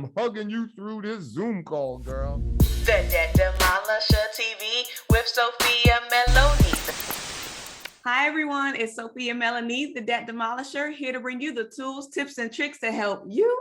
am hugging you through this Zoom call, girl. The Debt Demolisher TV with Sophia Melone. Hi, everyone. It's Sophia Melonē, the Debt Demolisher, here to bring you the tools, tips, and tricks to help you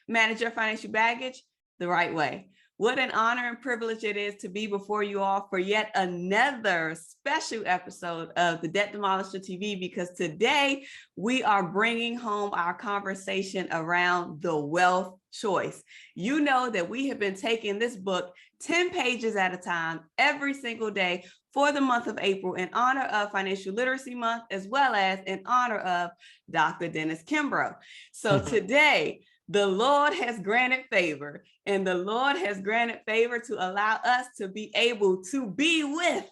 manage your financial baggage the right way. What an honor and privilege it is to be before you all for yet another special episode of the Debt Demolisher TV, because today we are bringing home our conversation around the wealth choice. You know that we have been taking this book 10 pages at a time every single day for the month of April in honor of Financial Literacy Month, as well as in honor of Dr. Dennis Kimbro. So today, the Lord has granted favor, and the Lord has granted favor to allow us to be able to be with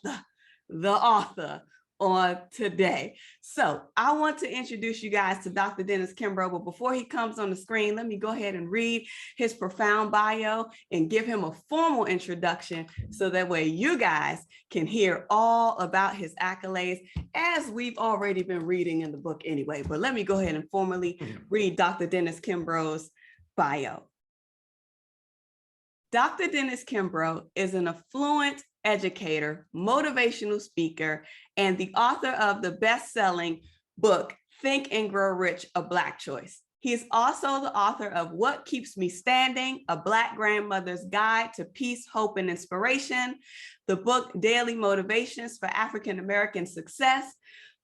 the author on today. So I want to introduce you guys to Dr. Dennis Kimbro, but before he comes on the screen, let me go ahead and read his profound bio and give him a formal introduction so that way you guys can hear all about his accolades, as we've already been reading in the book anyway. But let me go ahead and formally read Dr. Dennis Kimbro's bio. Dr. Dennis Kimbro is an affluent educator, motivational speaker, and the author of the best-selling book, Think and Grow Rich, A Black Choice. He is also the author of What Keeps Me Standing, A Black Grandmother's Guide to Peace, Hope, and Inspiration, the book Daily Motivations for African American Success,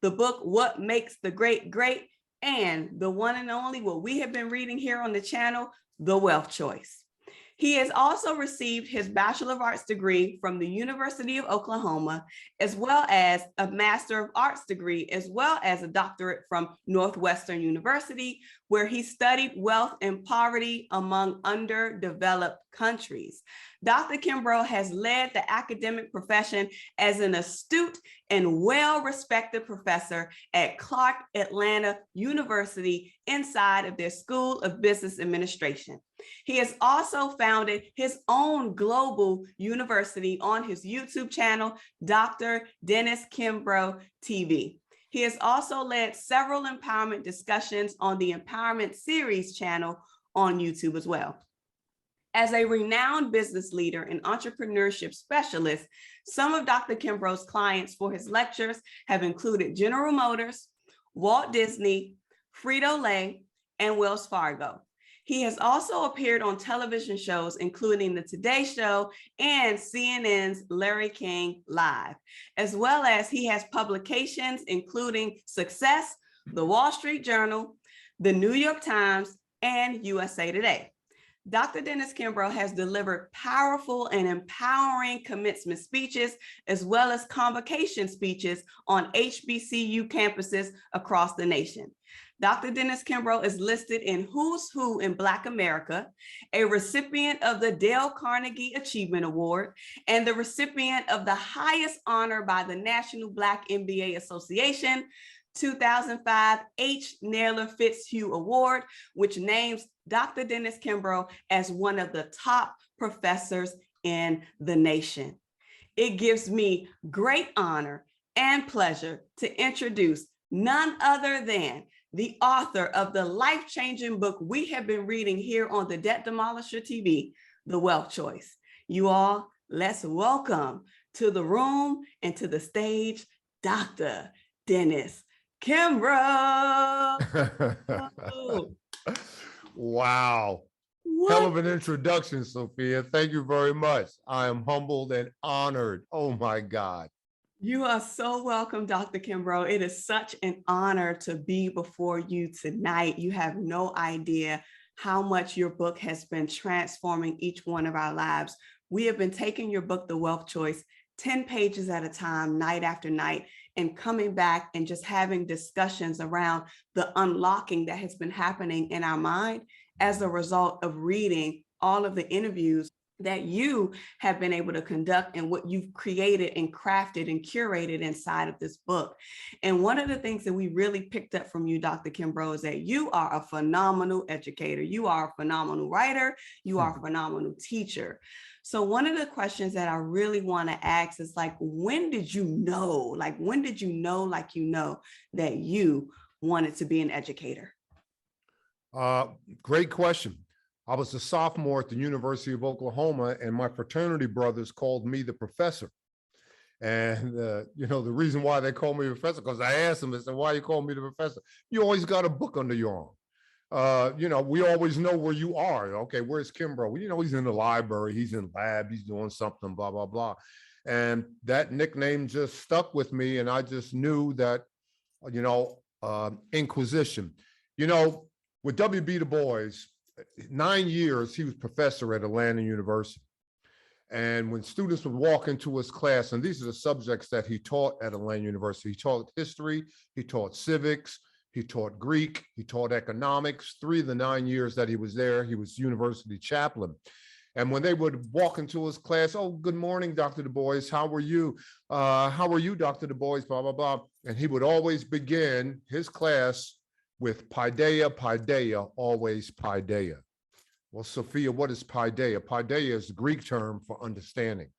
the book What Makes the Great Great, and the one and only, what we have been reading here on the channel, The Wealth Choice. He has also received his Bachelor of Arts degree from the University of Oklahoma, as well as a Master of Arts degree, as well as a doctorate from Northwestern University, where he studied wealth and poverty among underdeveloped countries. Dr. Kimbro has led the academic profession as an astute and well-respected professor at Clark Atlanta University inside of their School of Business Administration. He has also founded his own global university on his YouTube channel, Dr. Dennis Kimbro TV. He has also led several empowerment discussions on the Empowerment Series channel on YouTube as well. As a renowned business leader and entrepreneurship specialist, some of Dr. Kimbro's clients for his lectures have included General Motors, Walt Disney, Frito-Lay, and Wells Fargo. He has also appeared on television shows, including The Today Show and CNN's Larry King Live, as well as he has publications including Success, The Wall Street Journal, The New York Times, and USA Today. Dr. Dennis Kimbro has delivered powerful and empowering commencement speeches, as well as convocation speeches on HBCU campuses across the nation. Dr. Dennis Kimbro is listed in Who's Who in Black America, a recipient of the Dale Carnegie Achievement Award, and the recipient of the highest honor by the National Black MBA Association, 2005 H. Naylor Fitzhugh Award, which names Dr. Dennis Kimbro as one of the top professors in the nation. It gives me great honor and pleasure to introduce none other than the author of the life-changing book we have been reading here on the Debt Demolisher TV, The Wealth Choice. You all, let's welcome to the room and to the stage, Dr. Dennis Kimbro. Wow. What? Hell of an introduction, Sophia. Thank you very much. I am humbled and honored. Oh my God. You are so welcome, Dr. Kimbro. It is such an honor to be before you tonight. You have no idea how much your book has been transforming each one of our lives. We have been taking your book, The Wealth Choice, 10 pages at a time, night after night, and coming back and just having discussions around the unlocking that has been happening in our mind as a result of reading all of the interviews that you have been able to conduct and what you've created and crafted and curated inside of this book. And one of the things that we really picked up from you, Dr. Kimbro, is that you are a phenomenal educator. You are a phenomenal writer. You are a phenomenal teacher. So one of the questions that I really want to ask is, like, when did you know, like you know that you wanted to be an educator? Great question. I was a sophomore at the University of Oklahoma, and my fraternity brothers called me the professor. And, you know, the reason why they call me the professor, because I asked them, I said, why you call me the professor? You always got a book under your arm. You know, we always know where you are. Okay, where's Kimbro? Well, you know, he's in the library, he's in lab, he's doing something, blah, blah, blah. And that nickname just stuck with me. And I just knew that, you know, Inquisition. You know, with W.B. Du Bois, 9 years, he was professor at Atlanta University. And when students would walk into his class, and these are the subjects that he taught at Atlanta University, he taught history, he taught civics, he taught Greek, he taught economics. 3 of the 9 years that he was there, he was university chaplain. And when they would walk into his class, oh, good morning, Dr. Du Bois, how are you? How are you, Dr. Du Bois, blah, blah, blah. And he would always begin his class with paideia, paideia, always paideia. Well, Sophia, what is paideia? Paideia is the Greek term for understanding.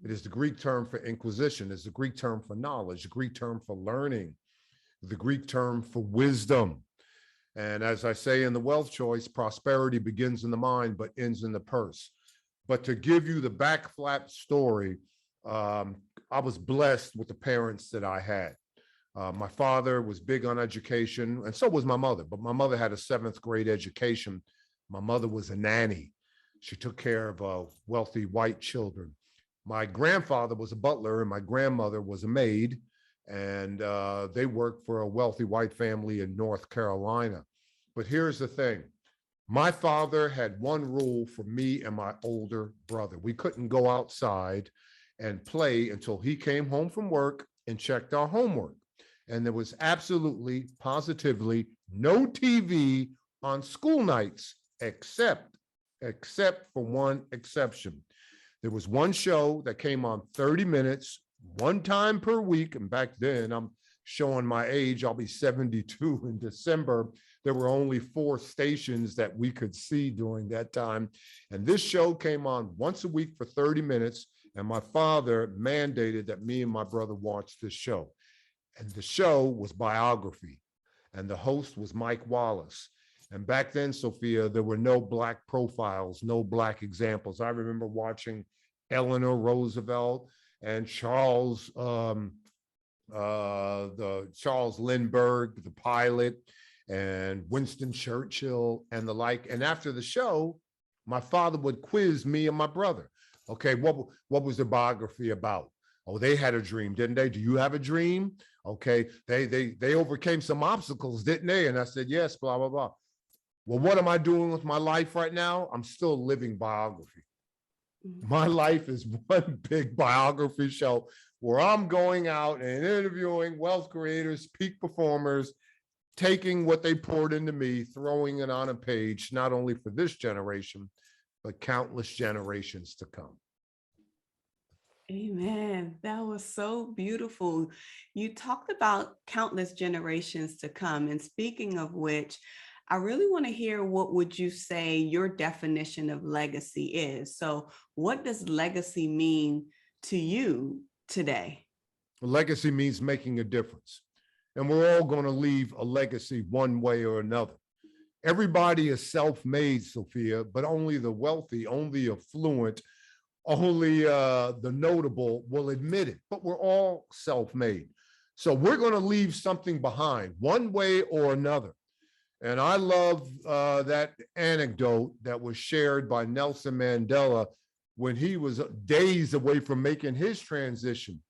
It is the Greek term for inquisition. It's the Greek term for knowledge, the Greek term for learning, the Greek term for wisdom. And as I say in the wealth choice, prosperity begins in the mind, but ends in the purse. But to give you the back flap story, I was blessed with the parents that I had. My father was big on education, and so was my mother, but my mother had a 7th grade education. My mother was a nanny. She took care of wealthy white children. My grandfather was a butler, and my grandmother was a maid, and they worked for a wealthy white family in North Carolina. But here's the thing. My father had one rule for me and my older brother. We couldn't go outside and play until he came home from work and checked our homework. And there was absolutely, positively no TV on school nights, except for one exception. There was one show that came on 30 minutes, one time per week. And back then, I'm showing my age, I'll be 72 in December. There were only 4 stations that we could see during that time. And this show came on once a week for 30 minutes. And my father mandated that me and my brother watch this show. And the show was biography. And the host was Mike Wallace. And back then, Sophia, there were no Black profiles, no Black examples. I remember watching Eleanor Roosevelt and Charles Lindbergh, the pilot, and Winston Churchill and the like. And after the show, my father would quiz me and my brother. Okay, what was the biography about? Oh, they had a dream, didn't they? Do you have a dream? Okay, they overcame some obstacles, didn't they? And I said, yes, blah, blah, blah. Well, what am I doing with my life right now? I'm still living biography. My life is one big biography show where I'm going out and interviewing wealth creators, peak performers, taking what they poured into me, throwing it on a page, not only for this generation, but countless generations to come. Amen. That was so beautiful. You talked about countless generations to come. And speaking of which, I really want to hear, what would you say your definition of legacy is? So what does legacy mean to you today? Legacy means making a difference. And we're all going to leave a legacy one way or another. Everybody is self-made, Sophia, but only the wealthy, only affluent, only the notable will admit it. But we're all self-made. So we're going to leave something behind one way or another. And I love that anecdote that was shared by Nelson Mandela when he was days away from making his transition.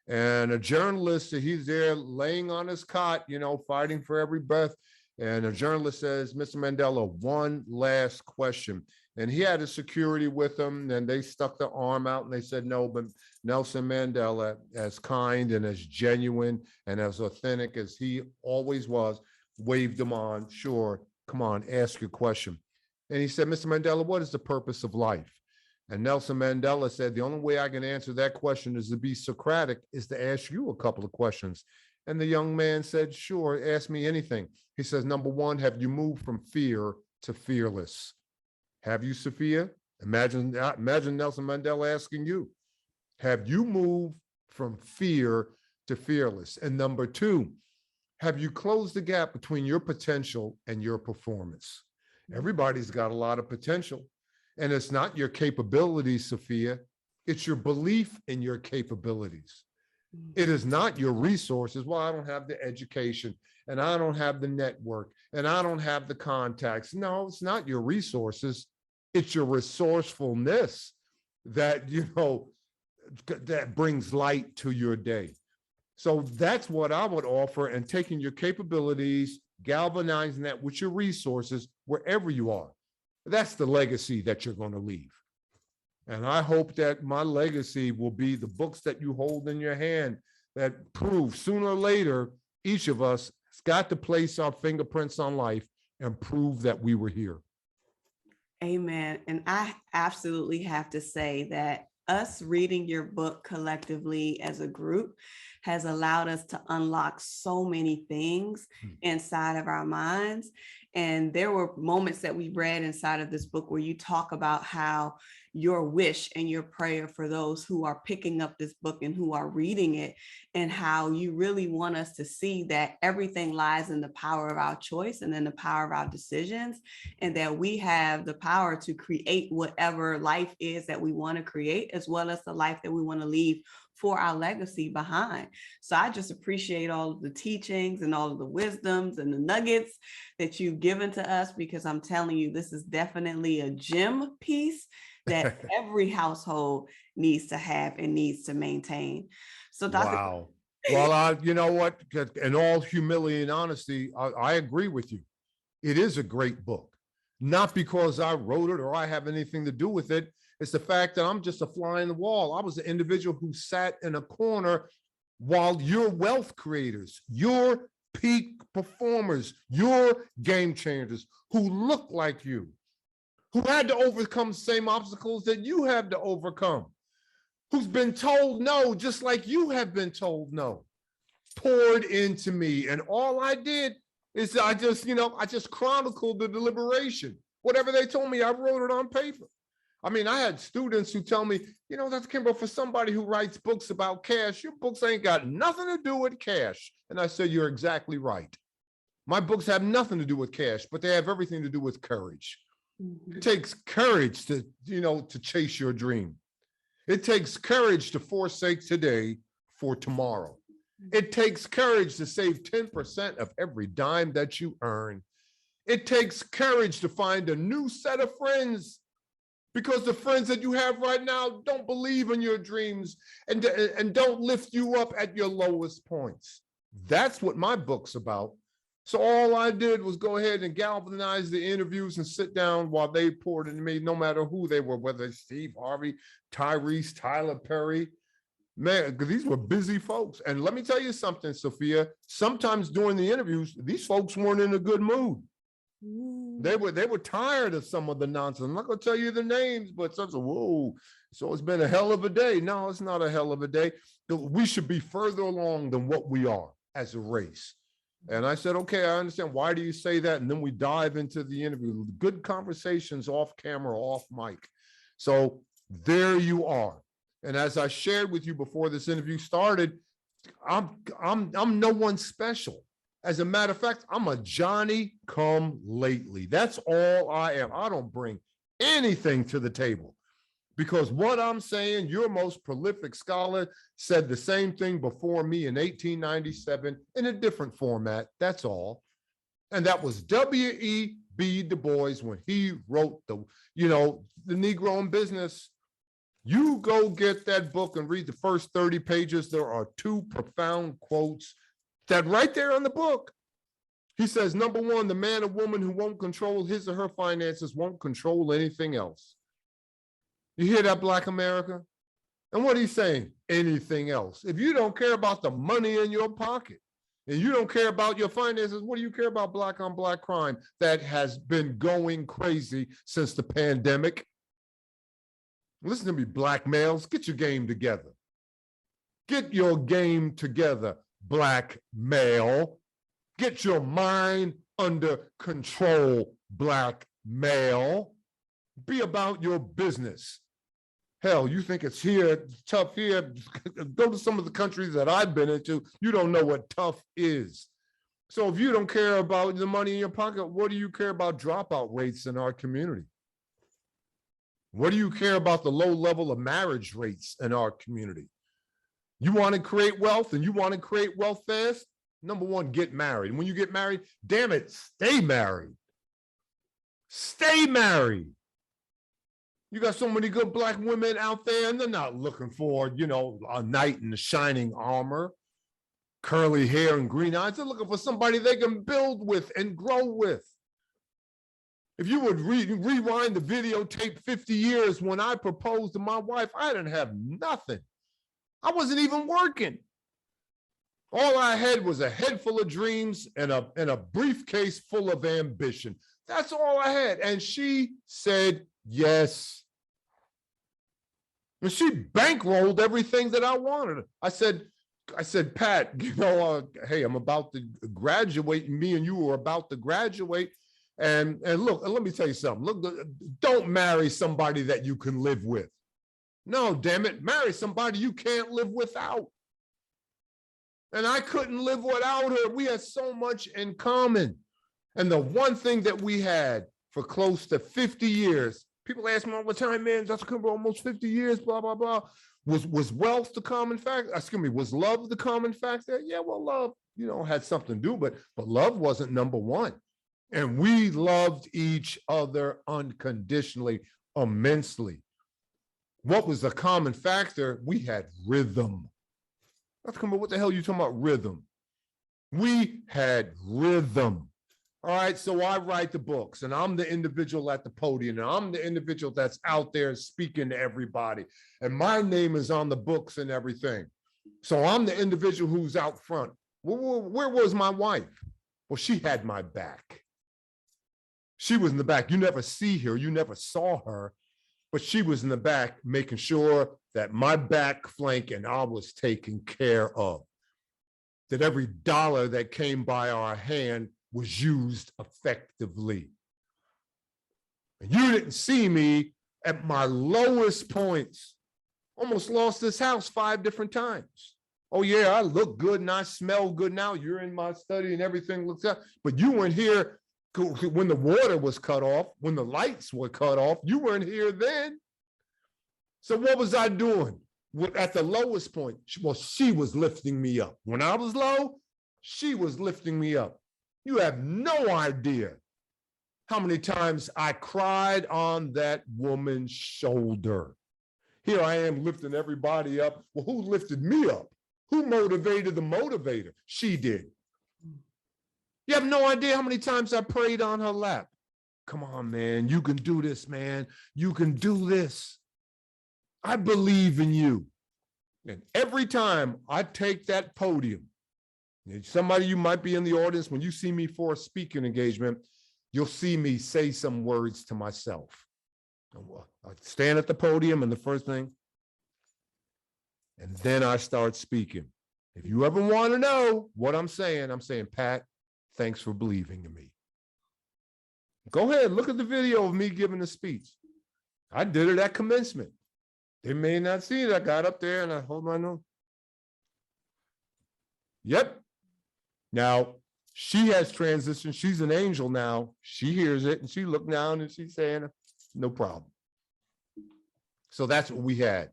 And a journalist, he's there laying on his cot, you know, fighting for every breath. And a journalist says, Mr. Mandela, one last question. And he had his security with him, and they stuck their arm out and they said, no, but Nelson Mandela, as kind and as genuine and as authentic as he always was, waved him on. Sure, come on, ask your question. And he said, Mr. Mandela, what is the purpose of life? And Nelson Mandela said, the only way I can answer that question is to be Socratic, is to ask you a couple of questions. And the young man said, sure, ask me anything. He says, number one, have you moved from fear to fearless? Have you, Sophia? Imagine Nelson Mandela asking you, have you moved from fear to fearless? And number two, have you closed the gap between your potential and your performance? Everybody's got a lot of potential. And it's not your capabilities, Sophia. It's your belief in your capabilities. It is not your resources. Well, I don't have the education and I don't have the network and I don't have the contacts. No, it's not your resources. It's your resourcefulness that, that brings light to your day. So that's what I would offer, and taking your capabilities, galvanizing that with your resources wherever you are. That's the legacy that you're going to leave. And I hope that my legacy will be the books that you hold in your hand that prove sooner or later, each of us has got to place our fingerprints on life and prove that we were here. Amen. And I absolutely have to say that us reading your book collectively as a group has allowed us to unlock so many things inside of our minds. And there were moments that we read inside of this book where you talk about how your wish and your prayer for those who are picking up this book and who are reading it, and how you really want us to see that everything lies in the power of our choice and in the power of our decisions, and that we have the power to create whatever life is that we want to create, as well as the life that we want to leave for our legacy behind. So I just appreciate all of the teachings and all of the wisdoms and the nuggets that you've given to us, because I'm telling you, this is definitely a gem piece that every household needs to have and needs to maintain. So Dr. Wow. Well, you know what? In all humility and honesty, I agree with you. It is a great book, not because I wrote it or I have anything to do with it. It's the fact that I'm just a fly in the wall. I was an individual who sat in a corner while your wealth creators, your peak performers, your game changers who look like you, who had to overcome the same obstacles that you had to overcome, who's been told no, just like you have been told no, poured into me. And all I did is I just chronicled the deliberation. Whatever they told me, I wrote it on paper. I mean, I had students who tell me, Dr. Kimbro, for somebody who writes books about cash, your books ain't got nothing to do with cash. And I said, you're exactly right. My books have nothing to do with cash, but they have everything to do with courage. It takes courage to chase your dream. It takes courage to forsake today for tomorrow. It takes courage to save 10% of every dime that you earn. It takes courage to find a new set of friends, because the friends that you have right now don't believe in your dreams and don't lift you up at your lowest points. That's what my book's about. So all I did was go ahead and galvanize the interviews and sit down while they poured into me, no matter who they were, whether it's Steve Harvey, Tyrese, Tyler Perry. Man, because these were busy folks. And let me tell you something, Sophia, sometimes during the interviews, these folks weren't in a good mood. They were tired of some of the nonsense. I'm not going to tell you the names, but some said, whoa, so it's been a hell of a day. No, it's not a hell of a day. We should be further along than what we are as a race. And I said, okay, I understand. Why do you say that? And then we dive into the interview. Good conversations off camera, off mic. So there you are. And as I shared with you before this interview started, I'm no one special. As a matter of fact, I'm a Johnny come lately. That's all I am. I don't bring anything to the table, because what I'm saying, your most prolific scholar said the same thing before me in 1897 in a different format. That's all. And that was W.E.B. Du Bois when he wrote the Negro in Business. You go get that book and read the first 30 pages. There are two profound quotes that right there on the book. He says, number one, the man or woman who won't control his or her finances won't control anything else. You hear that, Black America? And what he's saying, anything else. If you don't care about the money in your pocket and you don't care about your finances, what do you care about Black on Black crime that has been going crazy since the pandemic? Listen to me, Black males, get your game together. Get your game together, Black male. Get your mind under control, Black male. Be about your business. Hell, you think it's tough here? Go to some of the countries that I've been into. You don't know what tough is. So if you don't care about the money in your pocket, what do you care about dropout rates in our community? What do you care about the low level of marriage rates in our community? You want to create wealth and you want to create wealth fast? Number one, get married. And when you get married, damn it, stay married. Stay married. You got so many good Black women out there and they're not looking for, you know, a knight in the shining armor, curly hair and green eyes. They're looking for somebody they can build with and grow with. If you would rewind the videotape 50 years when I proposed to my wife, I didn't have nothing. I wasn't even working. All I had was a head full of dreams and a briefcase full of ambition. That's all I had. And she said yes. And she bankrolled everything that I wanted. I said, Pat, you know, hey, I'm about to graduate. Me and you are about to graduate. And look, let me tell you something. Look, don't marry somebody that you can live with. No, damn it, marry somebody you can't live without. And I couldn't live without her. We had so much in common. And the one thing that we had for close to 50 years, people ask me all the time, man, Dr. Kimbro, almost 50 years, blah, blah, blah. Was wealth the common factor? Excuse me, was love the common factor? Yeah, well, love, you know, had something to do, but love wasn't number one. And we loved each other unconditionally, immensely. What was the common factor? We had rhythm. Dr. Kimbro, what the hell are you talking about rhythm? We had rhythm. All right, so I write the books and I'm the individual at the podium and I'm the individual that's out there speaking to everybody. And my name is on the books and everything. So I'm the individual who's out front. Where was my wife? Well, she had my back. She was in the back. You never see her, you never saw her, but she was in the back making sure that my back flank and I was taken care of. That every dollar that came by our hand was used effectively. And you didn't see me at my lowest points. Almost lost this house 5 different times. Oh yeah, I look good and I smell good now. You're in my study and everything looks up, but you weren't here when the water was cut off, when the lights were cut off. You weren't here then. So what was I doing? At the lowest point, well, she was lifting me up. When I was low, she was lifting me up. You have no idea how many times I cried on that woman's shoulder. Here I am lifting everybody up. Well, who lifted me up? Who motivated the motivator? She did. You have no idea how many times I prayed on her lap. Come on, man, you can do this, man. You can do this. I believe in you. And every time I take that podium, somebody you might be in the audience, when you see me for a speaking engagement, you'll see me say some words to myself. I stand at the podium and the first thing, and then I start speaking. If you ever want to know what I'm saying, Pat, thanks for believing in me. Go ahead, look at the video of me giving the speech. I did it at commencement. They may not see it. I got up there and I hold my nose. Yep. Now, she has transitioned. She's an angel now. She hears it and she looked down and she's saying, no problem. So that's what we had.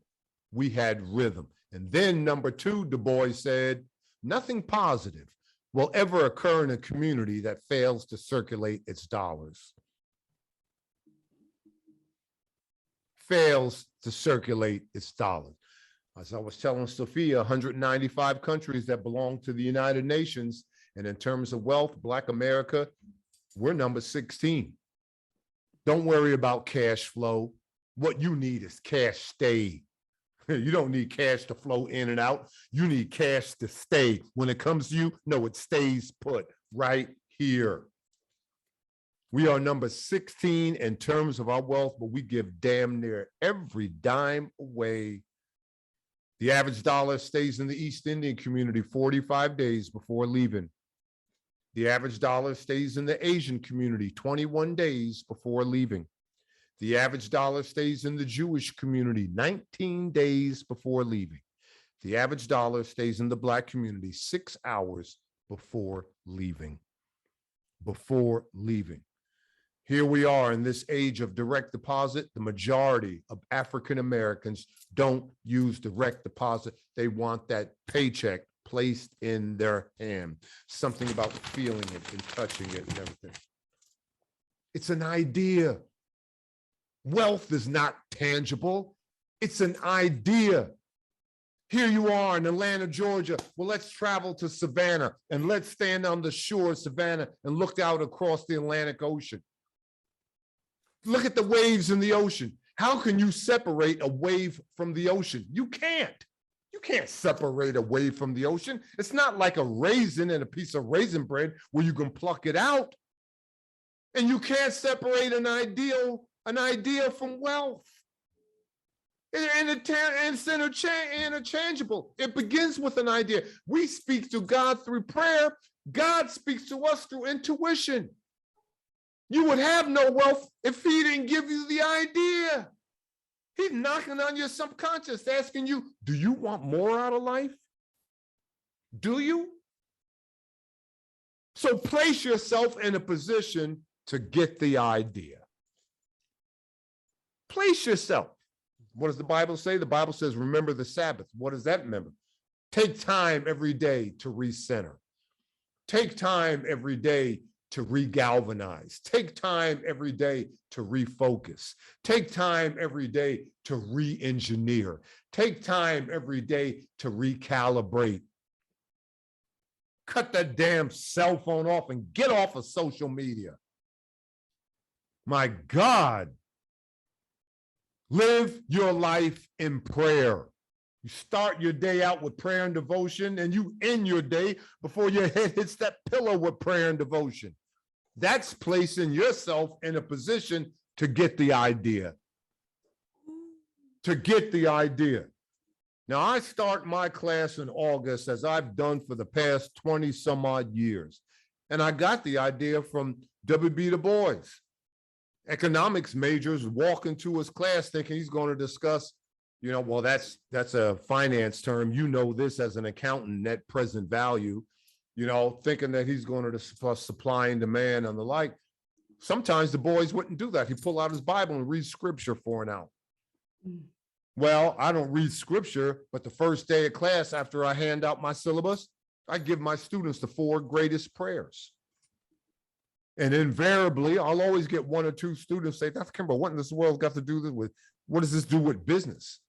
We had rhythm. And then number 2, Du Bois said, nothing positive will ever occur in a community that fails to circulate its dollars. Fails to circulate its dollars. As I was telling Sophia, 195 countries that belong to the United Nations. And in terms of wealth, Black America, we're number 16. Don't worry about cash flow. What you need is cash stay. You don't need cash to flow in and out. You need cash to stay. When it comes to you, no, it stays put right here. We are number 16 in terms of our wealth, but we give damn near every dime away. The average dollar stays in the East Indian community 45 days before leaving. The average dollar stays in the Asian community 21 days before leaving. The average dollar stays in the Jewish community 19 days before leaving. The average dollar stays in the Black community 6 hours before leaving. Before leaving. Here we are in this age of direct deposit. The majority of African Americans don't use direct deposit. They want that paycheck placed in their hand. Something about feeling it and touching it and everything. It's an idea. Wealth is not tangible. It's an idea. Here you are in Atlanta, Georgia. Well, let's travel to Savannah and let's stand on the shore of Savannah and look out across the Atlantic Ocean. Look at the waves in the ocean. How can you separate a wave from the ocean? You can't. You can't separate a wave from the ocean. It's not like a raisin and a piece of raisin bread where you can pluck it out. And you can't separate an idea from wealth. And it's interchangeable. It begins with an idea. We speak to God through prayer. God speaks to us through intuition. You would have no wealth if he didn't give you the idea. He's knocking on your subconscious, asking you, do you want more out of life? Do you? So place yourself in a position to get the idea. Place yourself. What does the Bible say? The Bible says, remember the Sabbath. What does that remember? Take time every day to recenter. Take time every day to regalvanize. Take time every day to refocus. Take time every day to re-engineer. Take time every day to recalibrate. Cut that damn cell phone off and get off of social media. My God. Live your life in prayer. You start your day out with prayer and devotion, and you end your day before your head hits that pillow with prayer and devotion. That's placing yourself in a position to get the idea. To get the idea. Now, I start my class in August, as I've done for the past 20 some odd years. And I got the idea from W.B. Du Bois. Economics majors walk into his class thinking he's going to discuss, well, that's a finance term. You know this as an accountant, net present value, thinking that he's going to discuss supply and demand and the like. Sometimes the boys wouldn't do that. He'd pull out his Bible and read scripture for an hour. Well, I don't read scripture, but the first day of class after I hand out my syllabus, I give my students the 4 greatest prayers. And invariably, I'll always get 1 or 2 students say, Dr. Kimbro, what in this world got to do with, what does this do with business?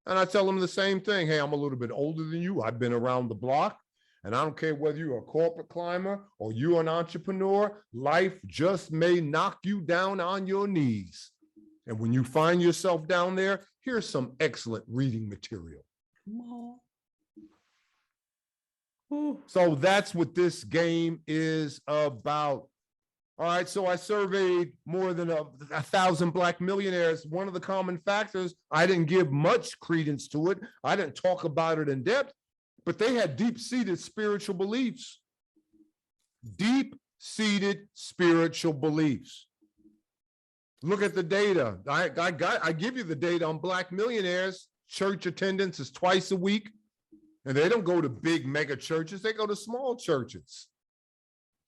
And I tell them the same thing. Hey, I'm a little bit older than you. I've been around the block. And I don't care whether you're a corporate climber or you're an entrepreneur, life just may knock you down on your knees. And when you find yourself down there, here's some excellent reading material. So that's what this game is about. All right, so I surveyed more than 1,000 Black millionaires. One of the common factors, I didn't give much credence to it. I didn't talk about it in depth, but they had deep-seated spiritual beliefs. Deep-seated spiritual beliefs. Look at the data. I give you the data on Black millionaires. Church attendance is twice a week, and they don't go to big mega churches. They go to small churches.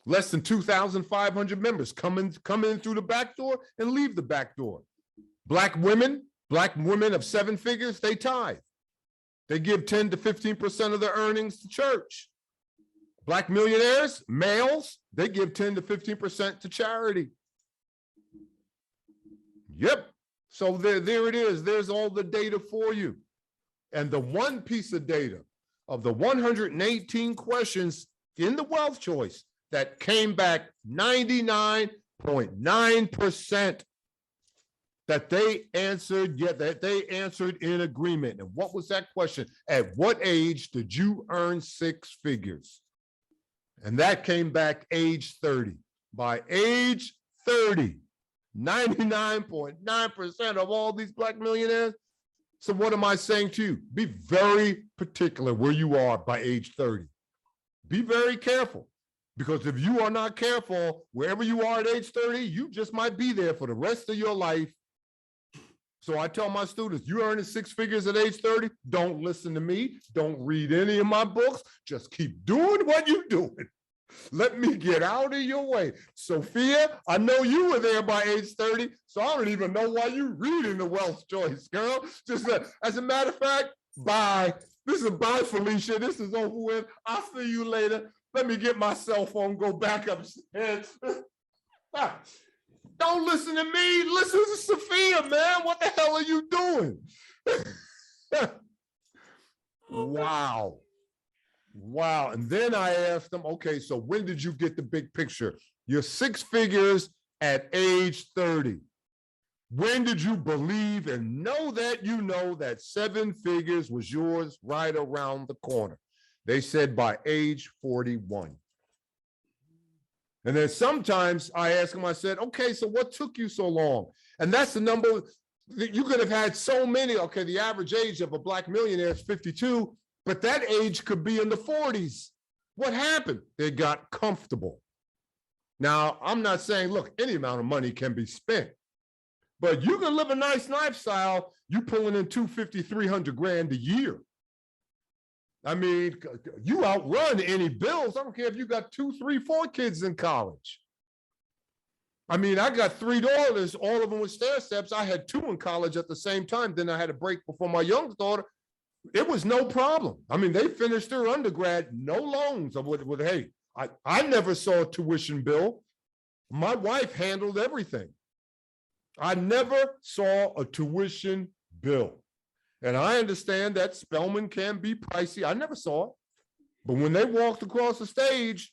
Less than 2,500 members come in through the back door and leave the back door. Black women of 7 figures, they tithe. They give 10 to 15% of their earnings to church. Black millionaires, males, they give 10 to 15% to charity. Yep. So there it is. There's all the data for you. And the one piece of data of the 118 questions in the wealth choice that came back 99.9% that they answered, that they answered in agreement. And what was that question? At what age did you earn 6 figures? And that came back age 30. By age 30, 99.9% of all these Black millionaires. So what am I saying to you? Be very particular where you are by age 30. Be very careful. Because if you are not careful, wherever you are at age 30, you just might be there for the rest of your life. So I tell my students, you earning 6 figures at age 30, don't listen to me. Don't read any of my books. Just keep doing what you're doing. Let me get out of your way. Sophia, I know you were there by age 30, so I don't even know why you reading the wealth choice, girl. Just as a matter of fact, bye. This is bye, Felicia. This is over with. I'll see you later. Let me get my cell phone, go back upstairs. Don't listen to me. Listen to Sophia, man. What the hell are you doing? Wow. Wow. And then I asked them, okay, so when did you get the big picture? You're 6 figures at age 30. When did you believe and know that 7 figures was yours right around the corner? They said by age 41. And then sometimes I ask them, I said, okay, so what took you so long? And that's the number that you could have had so many. Okay, the average age of a Black millionaire is 52, but that age could be in the 40s. What happened? They got comfortable. Now, I'm not saying, look, any amount of money can be spent, but you can live a nice lifestyle. You pulling in 250, 300 grand a year. I mean, you outrun any bills. I don't care if you got 2, 3, 4 kids in college. I mean, I got 3 daughters, all of them with stair steps. I had 2 in college at the same time. Then I had a break before my youngest daughter. It was no problem. I mean, they finished their undergrad, no loans. Hey, I never saw a tuition bill. My wife handled everything. I never saw a tuition bill. And I understand that Spelman can be pricey. I never saw it. But when they walked across the stage,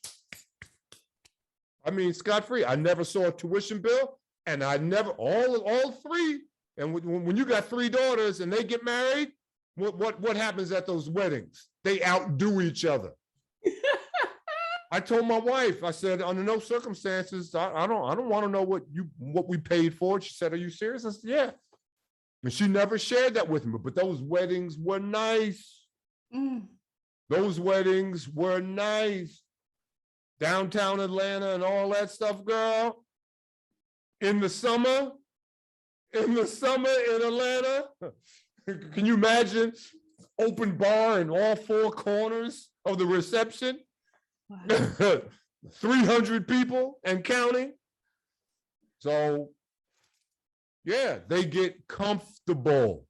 I mean, scot-free. I never saw a tuition bill, and I never, all 3. And when you got 3 daughters and they get married, what happens at those weddings? They outdo each other. I told my wife, I said, under no circumstances, I don't want to know what we paid for it. She said, are you serious? I said, yeah. And she never shared that with me, but those weddings were nice. Those weddings were nice. Downtown Atlanta and all that stuff, girl. In the summer in Atlanta, can you imagine? Open bar in all 4 corners of the reception. Wow. 300 people and counting. So yeah, they get comfortable.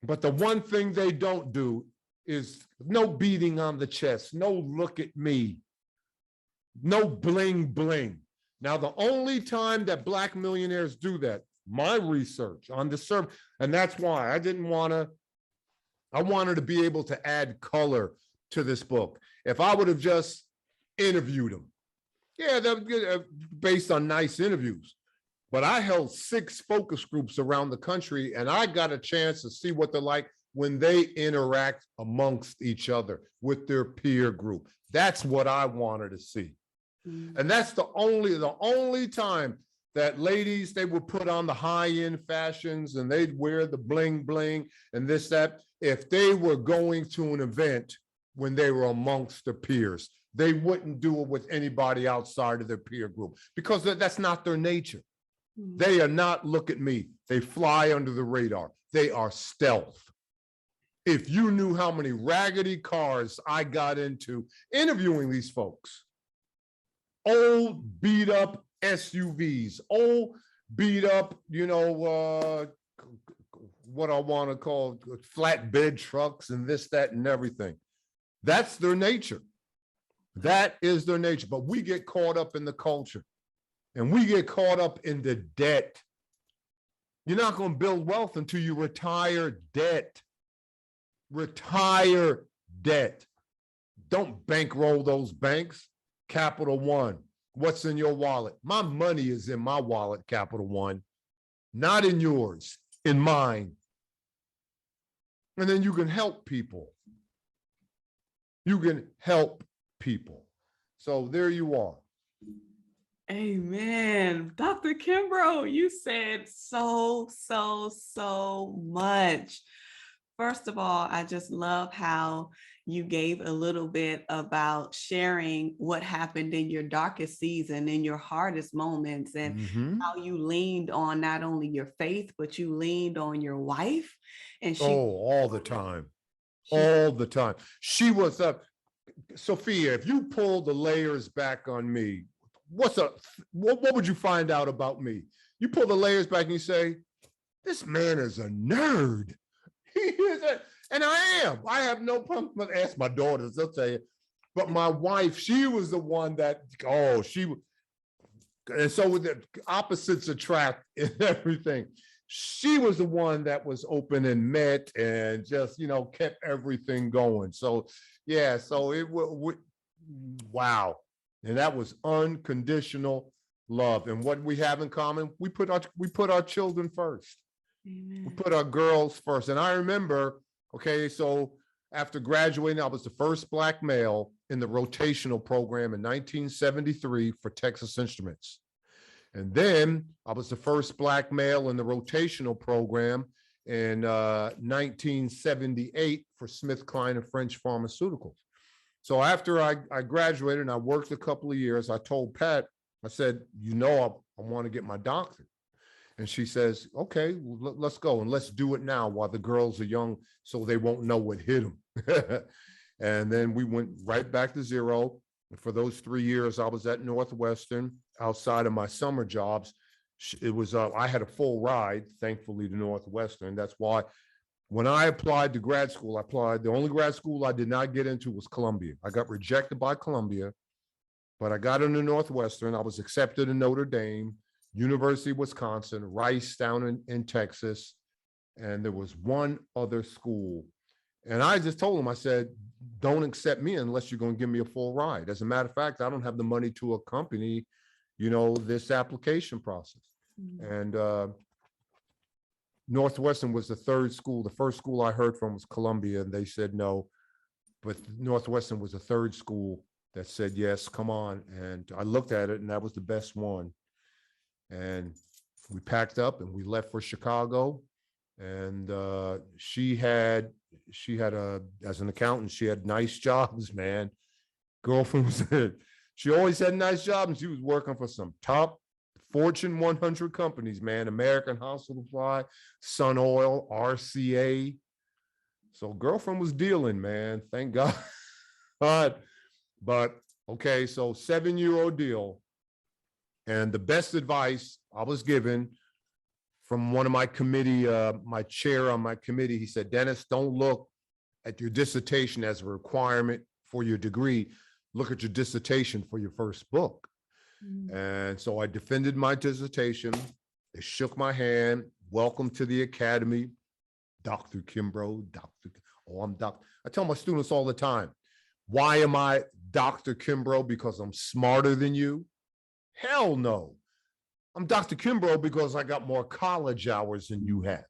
But the one thing they don't do is no beating on the chest, no look at me, no bling bling. Now, the only time that Black millionaires do that, my research on the survey, and that's why I wanted to be able to add color to this book. If I would have just interviewed them, yeah, that based on nice interviews. But I held 6 focus groups around the country, and I got a chance to see what they're like when they interact amongst each other with their peer group. That's what I wanted to see. And that's the only time that ladies, they would put on the high-end fashions and they'd wear the bling bling and this, that, if they were going to an event when they were amongst their peers. They wouldn't do it with anybody outside of their peer group because that's not their nature. They are not, look at me, they fly under the radar. They are stealth. If you knew how many raggedy cars I got into interviewing these folks, old beat up SUVs, old beat up, what I want to call flatbed trucks and this, that, and everything. That's their nature. That is their nature. But we get caught up in the culture. And we get caught up in the debt. You're not going to build wealth until you retire debt. Retire debt. Don't bankroll those banks. Capital One. What's in your wallet? My money is in my wallet, Capital One. Not in yours, in mine. And then you can help people. You can help people. So there you are. Amen. Dr. Kimbro, you said so much. First of all, I just love how you gave a little bit about sharing what happened in your darkest season, in your hardest moments, and how you leaned on not only your faith, but you leaned on your wife. And she all the time. All the time. She was up. Sophia, if you pull the layers back on me, what would you find out about me? You pull the layers back and you say, this man is a nerd. He is and I am. I have no problem. Ask my daughters, they'll tell you. But my wife, she was the one that, and so with the opposites attract and everything. She was the one that was open and met and just, kept everything going. So, yeah, so it was, wow. And that was unconditional love. And what we have in common, we put our children first. Amen. We put our girls first. And I remember, okay, so after graduating, I was the first Black male in the rotational program in 1973 for Texas Instruments. And then I was the first Black male in the rotational program in 1978 for SmithKline and French Pharmaceuticals. So after I graduated and I worked a couple of years, I told Pat, I said, I want to get my doctorate. And she says, okay, let's go and let's do it now while the girls are young so they won't know what hit them. And then we went right back to zero. And for those 3 years, I was at Northwestern outside of my summer jobs. It was, I had a full ride, thankfully, to Northwestern. That's why when I applied to grad school, the only grad school I did not get into was Columbia. I got rejected by Columbia, but I got into Northwestern. I was accepted in Notre Dame, University of Wisconsin, Rice down in Texas, and there was one other school. And I just told them, I said, don't accept me unless you're going to give me a full ride. As a matter of fact, I don't have the money to accompany, this application process. And Northwestern was the third school. The first school I heard from was Columbia, and they said no. But Northwestern was the third school that said, yes, come on. And I looked at it, and that was the best one. And we packed up and we left for Chicago. And she had as an accountant, she had nice jobs, man. Girlfriend was she always had a nice job, and she was working for some top Fortune 100 companies, man. American Hospital Supply, Sun Oil, RCA. So girlfriend was dealing, man. Thank God. But okay, so 7-year ordeal. And the best advice I was given from one of my committee, my chair on my committee, he said, Dennis, don't look at your dissertation as a requirement for your degree. Look at your dissertation for your first book. And so I defended my dissertation. They shook my hand. Welcome to the academy, Dr. Kimbro, I'm Dr. I tell my students all the time, why am I Dr. Kimbro? Because I'm smarter than you? Hell no. I'm Dr. Kimbro because I got more college hours than you have.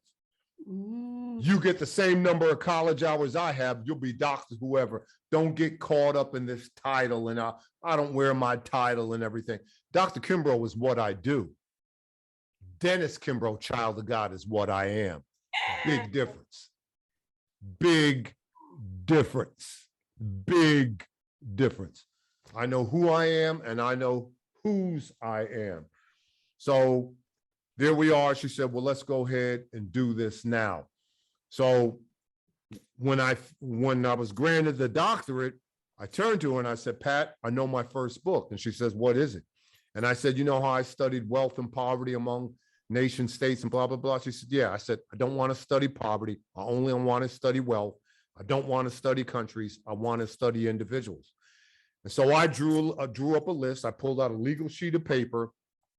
You get the same number of college hours I have, you'll be Dr. whoever. Don't get caught up in this title, and I don't wear my title and everything. Dr. Kimbro is what I do. Dennis Kimbro, child of God, is what I am. Big difference. Big difference. Big difference. I know who I am, and I know whose I am. So there we are. She said, well, let's go ahead and do this now. So when I was granted the doctorate, I turned to her and I said, Pat, I know my first book. And she says, what is it? And I said, you know how I studied wealth and poverty among nation states and blah, blah, blah. She said, yeah. I said, I don't want to study poverty. I only want to study wealth. I don't want to study countries. I want to study individuals. And so I drew up a list. I pulled out a legal sheet of paper,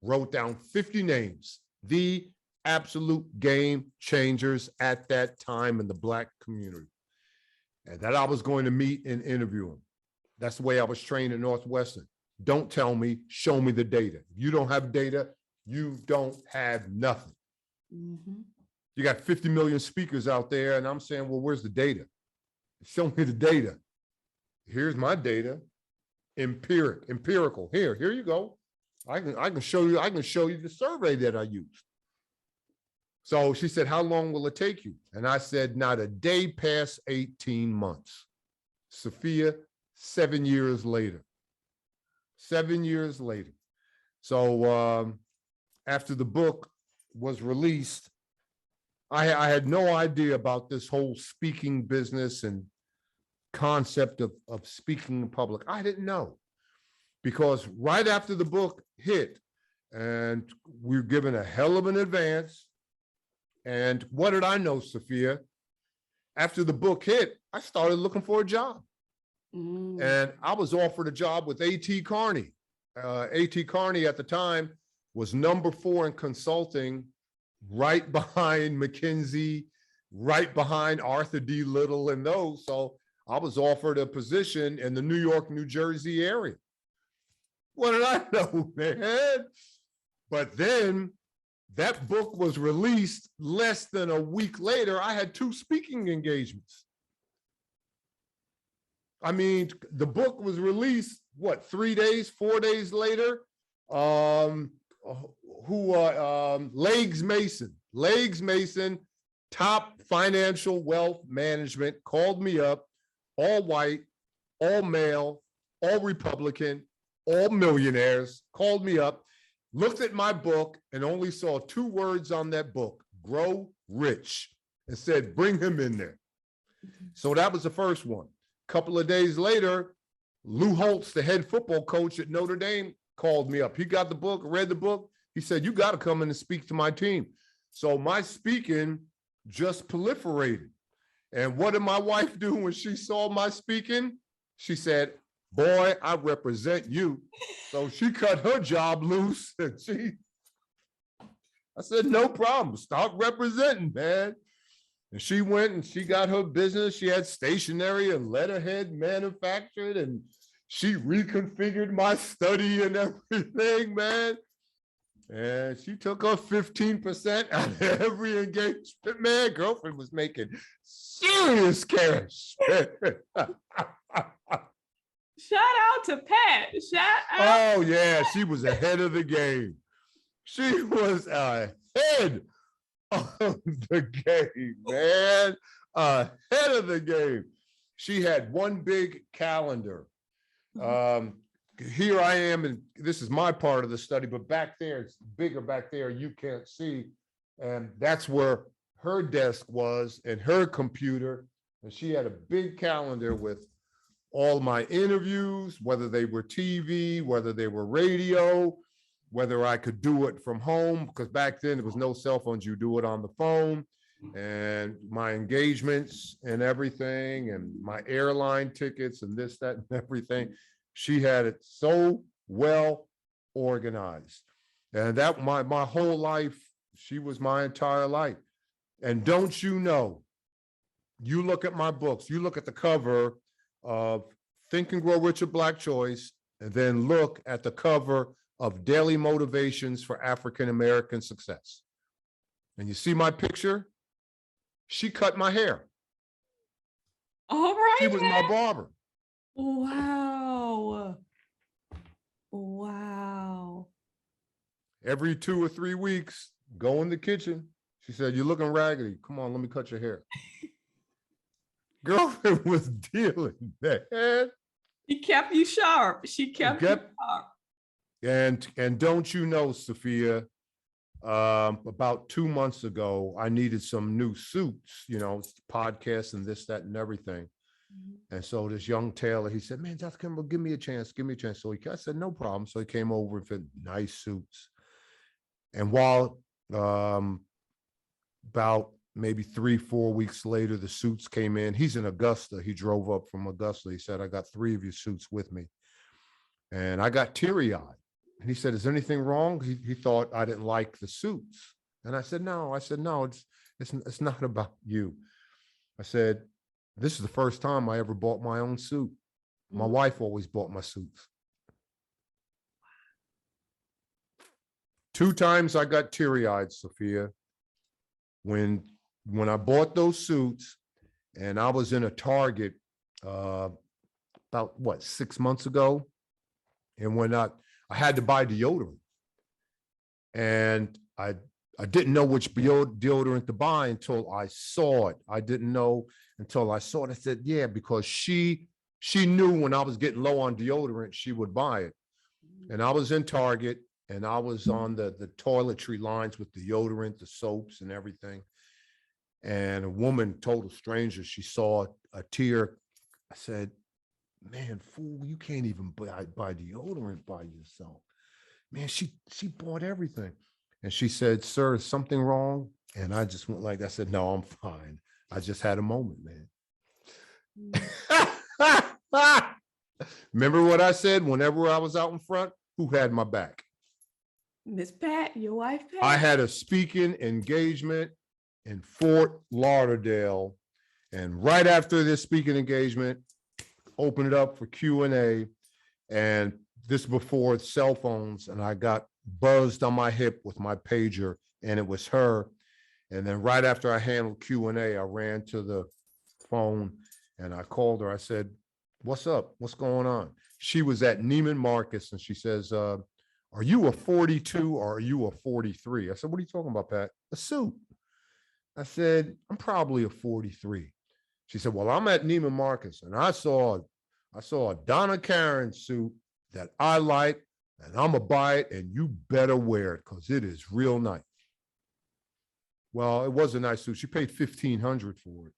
wrote down 50 names, the absolute game changers at that time in the Black community, and that I was going to meet and interview them. That's the way I was trained at Northwestern. Don't tell me, show me the data. If you don't have data, you don't have nothing. You got 50 million speakers out there, and I'm saying, well, where's the data? Show me the data. Here's my data. Empirical. Here you go. I can show you the survey that I used. So she said, how long will it take you? And I said, not a day past 18 months. Sophia, 7 years later. 7 years later. So after the book was released, I had no idea about this whole speaking business and concept of speaking in public. I didn't know, because right after the book hit, and we were given a hell of an advance. And what did I know, Sophia? After the book hit, I started looking for a job. And I was offered a job with A.T. Kearney. A.T. Kearney at the time was #4 in consulting, right behind McKinsey, right behind Arthur D. Little and those. So I was offered a position in the New York, New Jersey area. What did I know, man? But then that book was released less than a week later. I had 2 speaking engagements. I mean, the book was released, what, 3 days, 4 days later? Legs Mason, top financial wealth management, called me up, all white, all male, all Republican, all millionaires, called me up, looked at my book and only saw 2 words on that book, grow rich, and said, bring him in there. So that was the first one. A couple of days later, Lou Holtz, the head football coach at Notre Dame, called me up. He got the book, read the book. He said, you got to come in and speak to my team. So my speaking just proliferated. And what did my wife do when she saw my speaking? She said, boy, I represent you. So she cut her job loose. And I said, no problem. Start representing, man. And she went and she got her business. She had stationery and letterhead manufactured, and she reconfigured my study and everything, man. And she took her 15% out of every engagement, man. Girlfriend was making serious cash. Shout out to Pat. Shout out. Oh, yeah, she was ahead of the game. She was ahead of the game, man. Ahead of the game. She had one big calendar. Here I am, and this is my part of the study, but back there, it's bigger back there, you can't see. And that's where her desk was and her computer. And she had a big calendar with all my interviews, whether they were TV, whether they were radio, whether I could do it from home, because back then there was no cell phones, you do it on the phone, and my engagements and everything, and my airline tickets and this, that, and everything. She had it so well organized. And that my whole life, she was my entire life. And don't you know, you look at my books, you look at the cover of Think and Grow Rich, a Black Choice, and then look at the cover of Daily Motivations for African American Success. And you see my picture? She cut my hair. All right. She was my barber. Wow. Wow. Every 2 or 3 weeks, go in the kitchen. She said, you're looking raggedy. Come on, let me cut your hair. Girlfriend was dealing, man. She kept you sharp. She kept you sharp. And don't you know, Sophia, about 2 months ago, I needed some new suits, you know, podcasts and this, that, and everything. And so this young tailor, he said, man, Dr. Kimbro, give me a chance, give me a chance. So I said, no problem. So he came over and fit nice suits. And while about maybe 3-4 weeks later, the suits came in. He's in Augusta. He drove up from Augusta. He said, I got 3 of your suits with me. And I got teary-eyed. And he said, is there anything wrong? He thought I didn't like the suits. And I said, no. It's not about you. I said, this is the first time I ever bought my own suit. My wife always bought my suits. 2 times I got teary-eyed, Sophia, when I bought those suits, and I was in a Target about, what, 6 months ago? And when I had to buy deodorant, and I didn't know which deodorant to buy until I saw it. I didn't know until I saw it. I said, yeah, because she knew when I was getting low on deodorant, she would buy it. And I was in Target, and I was on the toiletry lines with deodorant, the soaps and everything. And a woman told a stranger she saw a tear I said, man, fool, you can't even buy deodorant by yourself. Man, she bought everything. And she said, sir, is something wrong? And I just went like, I said, no, I'm fine. I just had a moment, man. Remember what I said whenever I was out in front? Who had my back? Miss Pat, your wife, Pat? I had a speaking engagement in Fort Lauderdale. And right after this speaking engagement, opened it up for Q&A. And this before cell phones. And I got buzzed on my hip with my pager, and it was her. And then right after I handled Q&A, I ran to the phone and I called her. I said, what's up? What's going on? She was at Neiman Marcus, and she says, are you a 42 or are you a 43? I said, what are you talking about, Pat? A suit. I said, I'm probably a 43. She said, well, I'm at Neiman Marcus and I saw a Donna Karen suit that I like, and I'm gonna buy it, and you better wear it because it is real nice. Well, it was a nice suit. She paid $1,500 for it.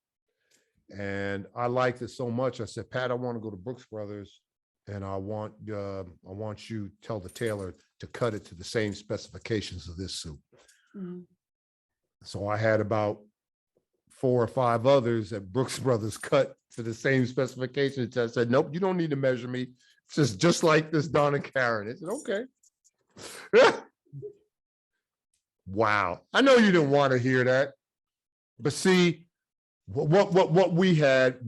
And I liked it so much. I said, Pat, I want to go to Brooks Brothers, and I want you to tell the tailor to cut it to the same specifications of this suit. Mm-hmm. So I had about 4 or 5 others at Brooks Brothers cut to the same specifications. I said, nope, you don't need to measure me. It's just like this Donna Karen. I said, okay. Wow. I know you didn't want to hear that, but see, what we had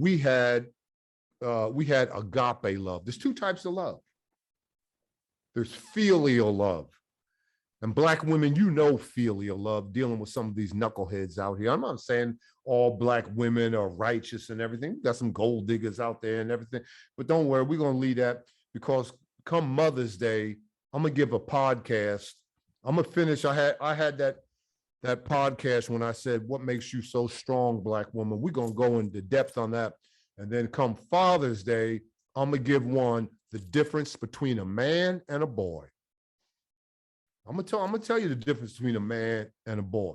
agape love. There's 2 types of love. There's filial love. And Black women, you know, filial love, dealing with some of these knuckleheads out here. I'm not saying all Black women are righteous and everything. We got some gold diggers out there and everything, but don't worry, we're going to leave that, because come Mother's Day, I'm going to give a podcast. I'm going to finish. I had that podcast when I said, what makes you so strong, Black woman? We're going to go into depth on that. And then come Father's Day, I'm going to give the difference between a man and a boy. I'm gonna tell you the difference between a man and a boy.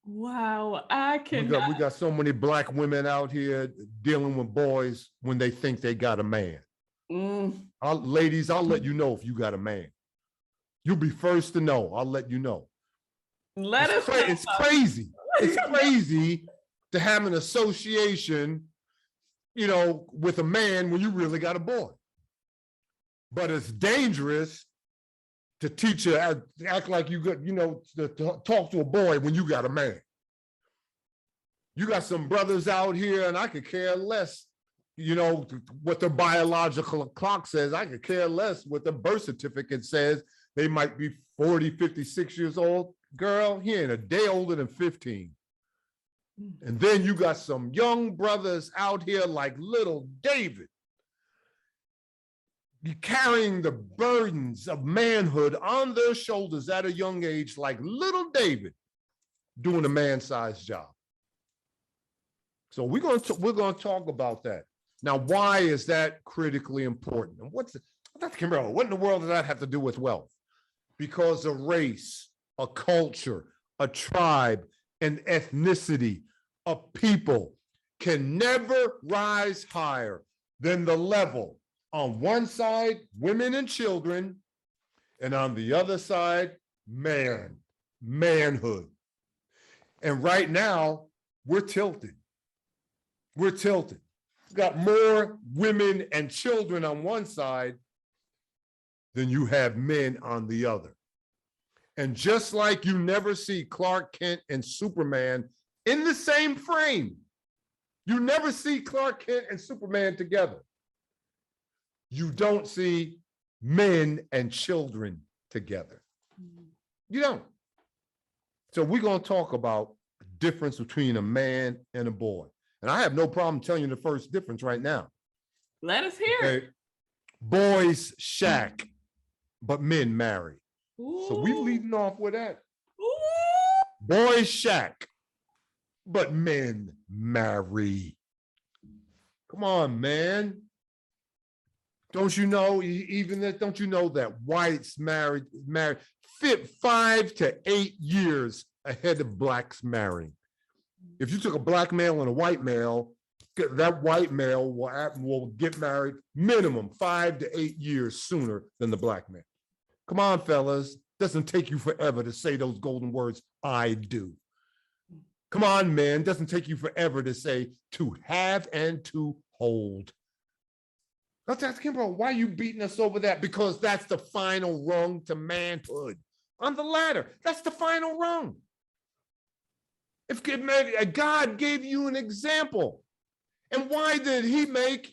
Wow, I cannot. We got so many Black women out here dealing with boys when they think they got a man. Ladies, I'll let you know if you got a man. You'll be first to know. I'll let you know. It's crazy. It's crazy to have an association, with a man when you really got a boy. But it's dangerous to teach you, act like you got, to talk to a boy when you got a man. You got some brothers out here, and I could care less, what their biological clock says. I could care less what the birth certificate says. They might be 40, 56 years old. Girl, he ain't a day older than 15. And then you got some young brothers out here like little David, carrying the burdens of manhood on their shoulders at a young age, like little David, doing a man-sized job. So we're going to talk about that. Now, why is that critically important? And Dr. Kimbro, what in the world does that have to do with wealth? Because a race, a culture, a tribe, an ethnicity, a people can never rise higher than the level on one side, women and children, and on the other side, manhood. And right now, we're tilted. We've got more women and children on one side than you have men on the other. And just like you never see Clark Kent and Superman in the same frame, you never see Clark Kent and Superman together. You don't see men and children together. You don't. So we're going to talk about the difference between a man and a boy. And I have no problem telling you the first difference right now. Let us hear it. Boys shack, but men marry. Ooh. So we leading off with that. Ooh. Boys shack, but men marry. Come on, man. Don't you know that whites married 5 to 8 years ahead of Blacks marrying? If you took a Black male and a white male that white male will get married minimum 5 to 8 years sooner than the black man. Come on, fellas. Doesn't take you forever to say those golden words, I do. Come on, man. Doesn't take you forever to say to have and to hold. Dr. Kimbro, why are you beating us over that? Because that's the final rung to manhood. On the ladder, that's the final rung. If God gave you an example, and why did he make,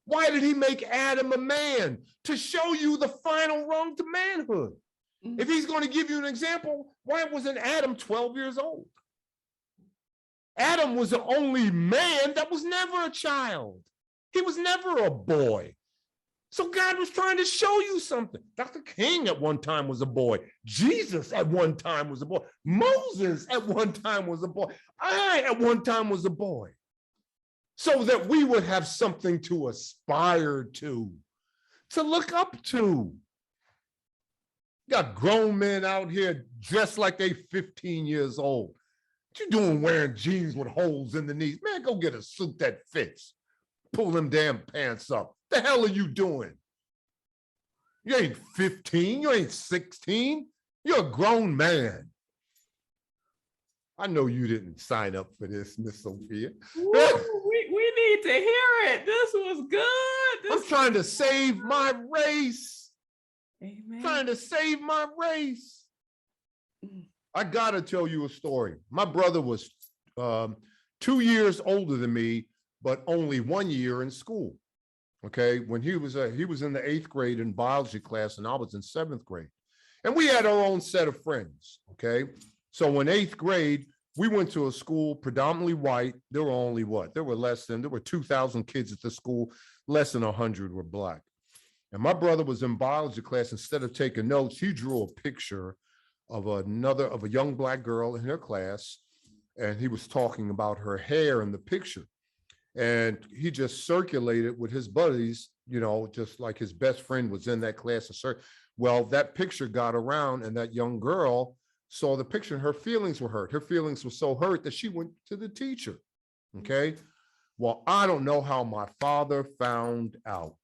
why did he make Adam a man? To show you the final rung to manhood. If he's going to give you an example, why wasn't Adam 12 years old? Adam was the only man that was never a child. He was never a boy. So God was trying to show you something. Dr. King at one time was a boy. Jesus at one time was a boy. Moses at one time was a boy. I at one time was a boy. So that we would have something to aspire to look up to. You got grown men out here dressed like they 15 years old. What you doing wearing jeans with holes in the knees? Man, go get a suit that fits. Pull them damn pants up. The hell are you doing? You ain't 15, you ain't 16. You're a grown man. I know you didn't sign up for this, Miss Sophia. Ooh, we need to hear it. This was good. I'm trying to save my race. Amen. Trying to save my race. I gotta tell you a story. My brother was 2 years older than me, but only 1 year in school. Okay, when he was in the 8th grade in biology class, and I was in 7th grade, and we had our own set of friends. Okay, so in 8th grade, we went to a school predominantly white. There were only there were 2,000 kids at the school. Less than 100 were black. And my brother was in biology class. Instead of taking notes, he drew a picture of a young black girl in her class, and he was talking about her hair in the picture. And he just circulated with his buddies, just like his best friend was in that class. Well, that picture got around, and that young girl saw the picture, and her feelings were hurt. Her feelings were so hurt that she went to the teacher. Okay. Well, I don't know how my father found out.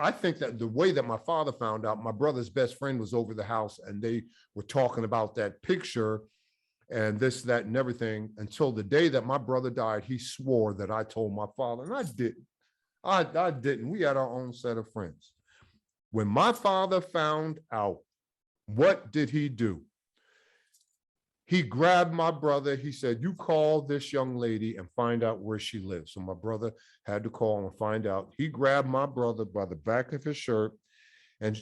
I think that the way that my father found out, my brother's best friend was over the house, and they were talking about that picture and this, that, and everything, until the day that my brother died. He swore that I told my father, and I didn't. I didn't. We had our own set of friends. When my father found out, what did he do? He grabbed my brother. He said, you call this young lady and find out where she lives. So my brother had to call and find out. He grabbed my brother by the back of his shirt. And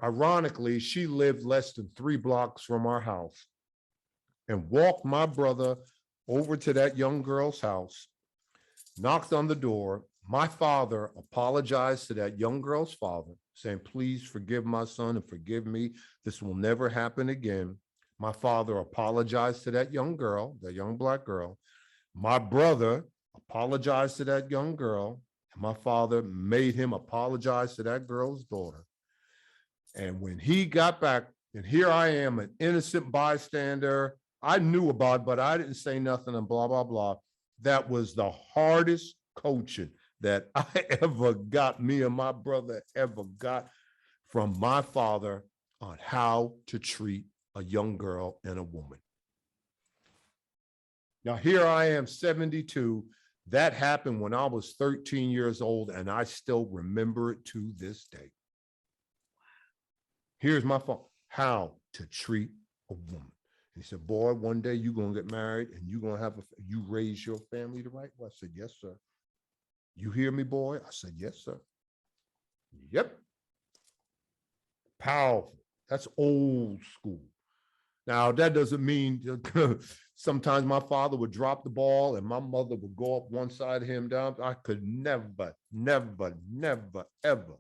ironically, she lived less than 3 blocks from our house, and walked my brother over to that young girl's house, knocked on the door. My father apologized to that young girl's father, saying, please forgive my son and forgive me. This will never happen again. My father apologized to that young girl, that young black girl. My brother apologized to that young girl, and my father made him apologize to that girl's daughter. And when he got back, and here I am, an innocent bystander, I knew about it, but I didn't say nothing, and blah, blah, blah. That was the hardest coaching that I ever got, me and my brother ever got, from my father on how to treat a young girl and a woman. Now, here I am, 72. That happened when I was 13 years old, and I still remember it to this day. Here's my fault. How to treat a woman. He said, boy, one day you're going to get married, and you're going to you raise your family the right way. I said, yes, sir. You hear me, boy? I said, yes, sir. Yep. Powerful. That's old school. Now, that doesn't mean sometimes my father would drop the ball and my mother would go up one side of him down. I could never, ever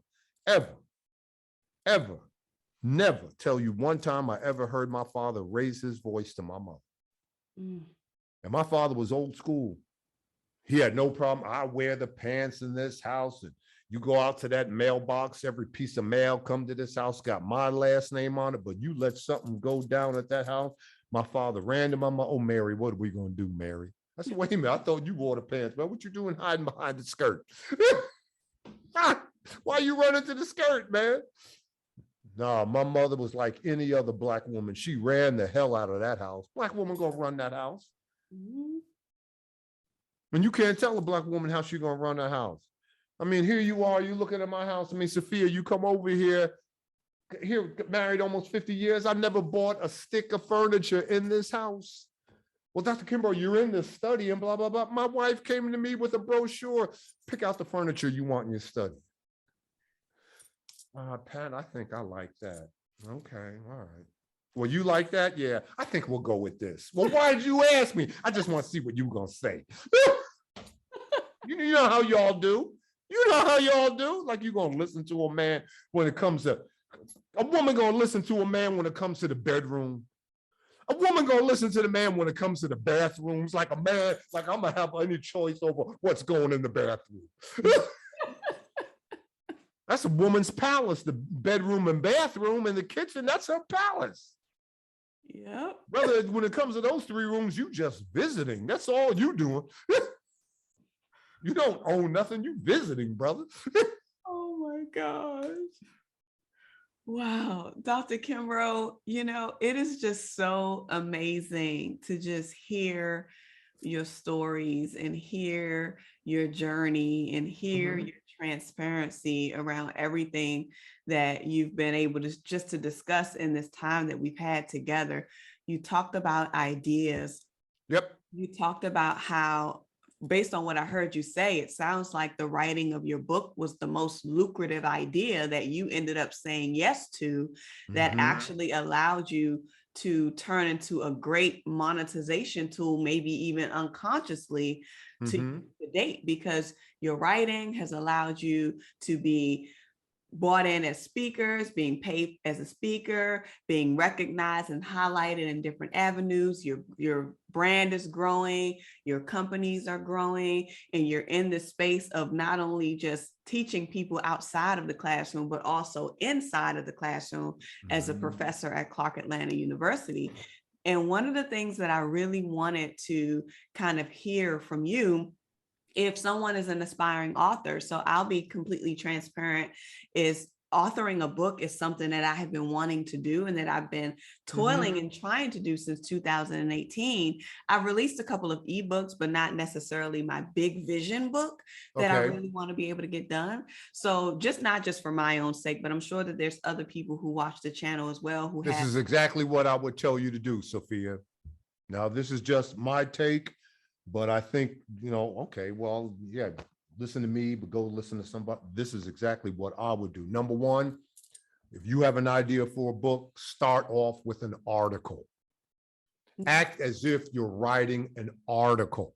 tell you one time I ever heard my father raise his voice to my mother. And my father was old school. He had no problem. I wear the pants in this house, and you go out to that mailbox, every piece of mail come to this house got my last name on it, but you let something go down at that house. My father ran to my mom. Oh, Mary, what are we going to do, Mary? I said, wait a minute, I thought you wore the pants, man. What you doing hiding behind the skirt? Why you running to the skirt, man? No, my mother was like any other black woman. She ran the hell out of that house. Black woman gonna run that house. When you can't tell a black woman how she gonna run that house. I mean, here you are, you looking at my house. I mean, Sophia, you come over here, married almost 50 years. I never bought a stick of furniture in this house. Well, Dr. Kimbro, you're in this study and blah, blah, blah. My wife came to me with a brochure. Pick out the furniture you want in your study. Pat, I think I like that. Okay, all right. Well, you like that? Yeah, I think we'll go with this. Well, why did you ask me? I just want to see what you were going to say. You know how y'all do. You know how y'all do. Like you're going to listen to a man when it comes to, a woman going to listen to a man when it comes to the bedroom. A woman gonna listen to the man when it comes to the bathrooms, like a man, like I'm gonna have any choice over what's going in the bathroom. That's a woman's palace, the bedroom and bathroom and the kitchen, that's her palace. Yep. Brother, when it comes to those three rooms, you just visiting. That's all you doing. You don't own nothing, you visiting, brother. Oh my gosh. Wow, Dr. Kimbro, it is just so amazing to just hear your stories and hear your journey and hear your transparency around everything that you've been able to just to discuss in this time that we've had together. You talked about ideas. Yep. You talked about how, based on what I heard you say, it sounds like the writing of your book was the most lucrative idea that you ended up saying yes to, that actually allowed you to turn into a great monetization tool, maybe even unconsciously to date, because your writing has allowed you to be brought in as speakers, being paid as a speaker, being recognized and highlighted in different avenues. Your brand is growing, your companies are growing, and you're in the space of not only just teaching people outside of the classroom, but also inside of the classroom as a professor at Clark Atlanta University. And one of the things that I really wanted to kind of hear from you, if someone is an aspiring author, so I'll be completely transparent, is authoring a book is something that I have been wanting to do and that I've been toiling and trying to do since 2018. I've released a couple of ebooks, but not necessarily my big vision book that I really want to be able to get done. So not just for my own sake, but I'm sure that there's other people who watch the channel as well who This is exactly what I would tell you to do, Sophia. Now, this is just my take. But I think, okay, well, yeah, listen to me, but go listen to somebody. This is exactly what I would do. Number one, if you have an idea for a book, start off with an article. Act as if you're writing an article.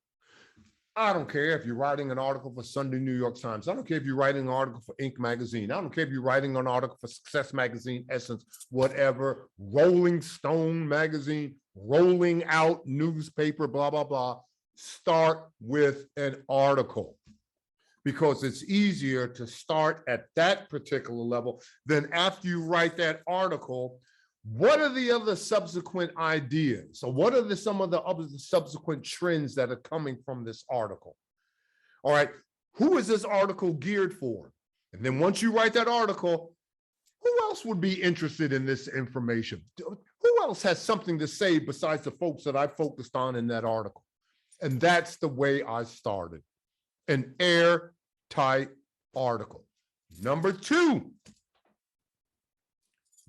I don't care if you're writing an article for Sunday New York Times. I don't care if you're writing an article for Inc. magazine. I don't care if you're writing an article for Success Magazine, Essence, whatever, Rolling Stone magazine, Rolling Out newspaper, blah, blah, blah. Start with an article, because it's easier to start at that particular level than after you write that article. What are the other subsequent ideas? So what are some of the other subsequent trends that are coming from this article? All right, who is this article geared for? And then once you write that article, who else would be interested in this information? Who else has something to say besides the folks that I focused on in that article? And that's the way I started, an airtight article. Number two,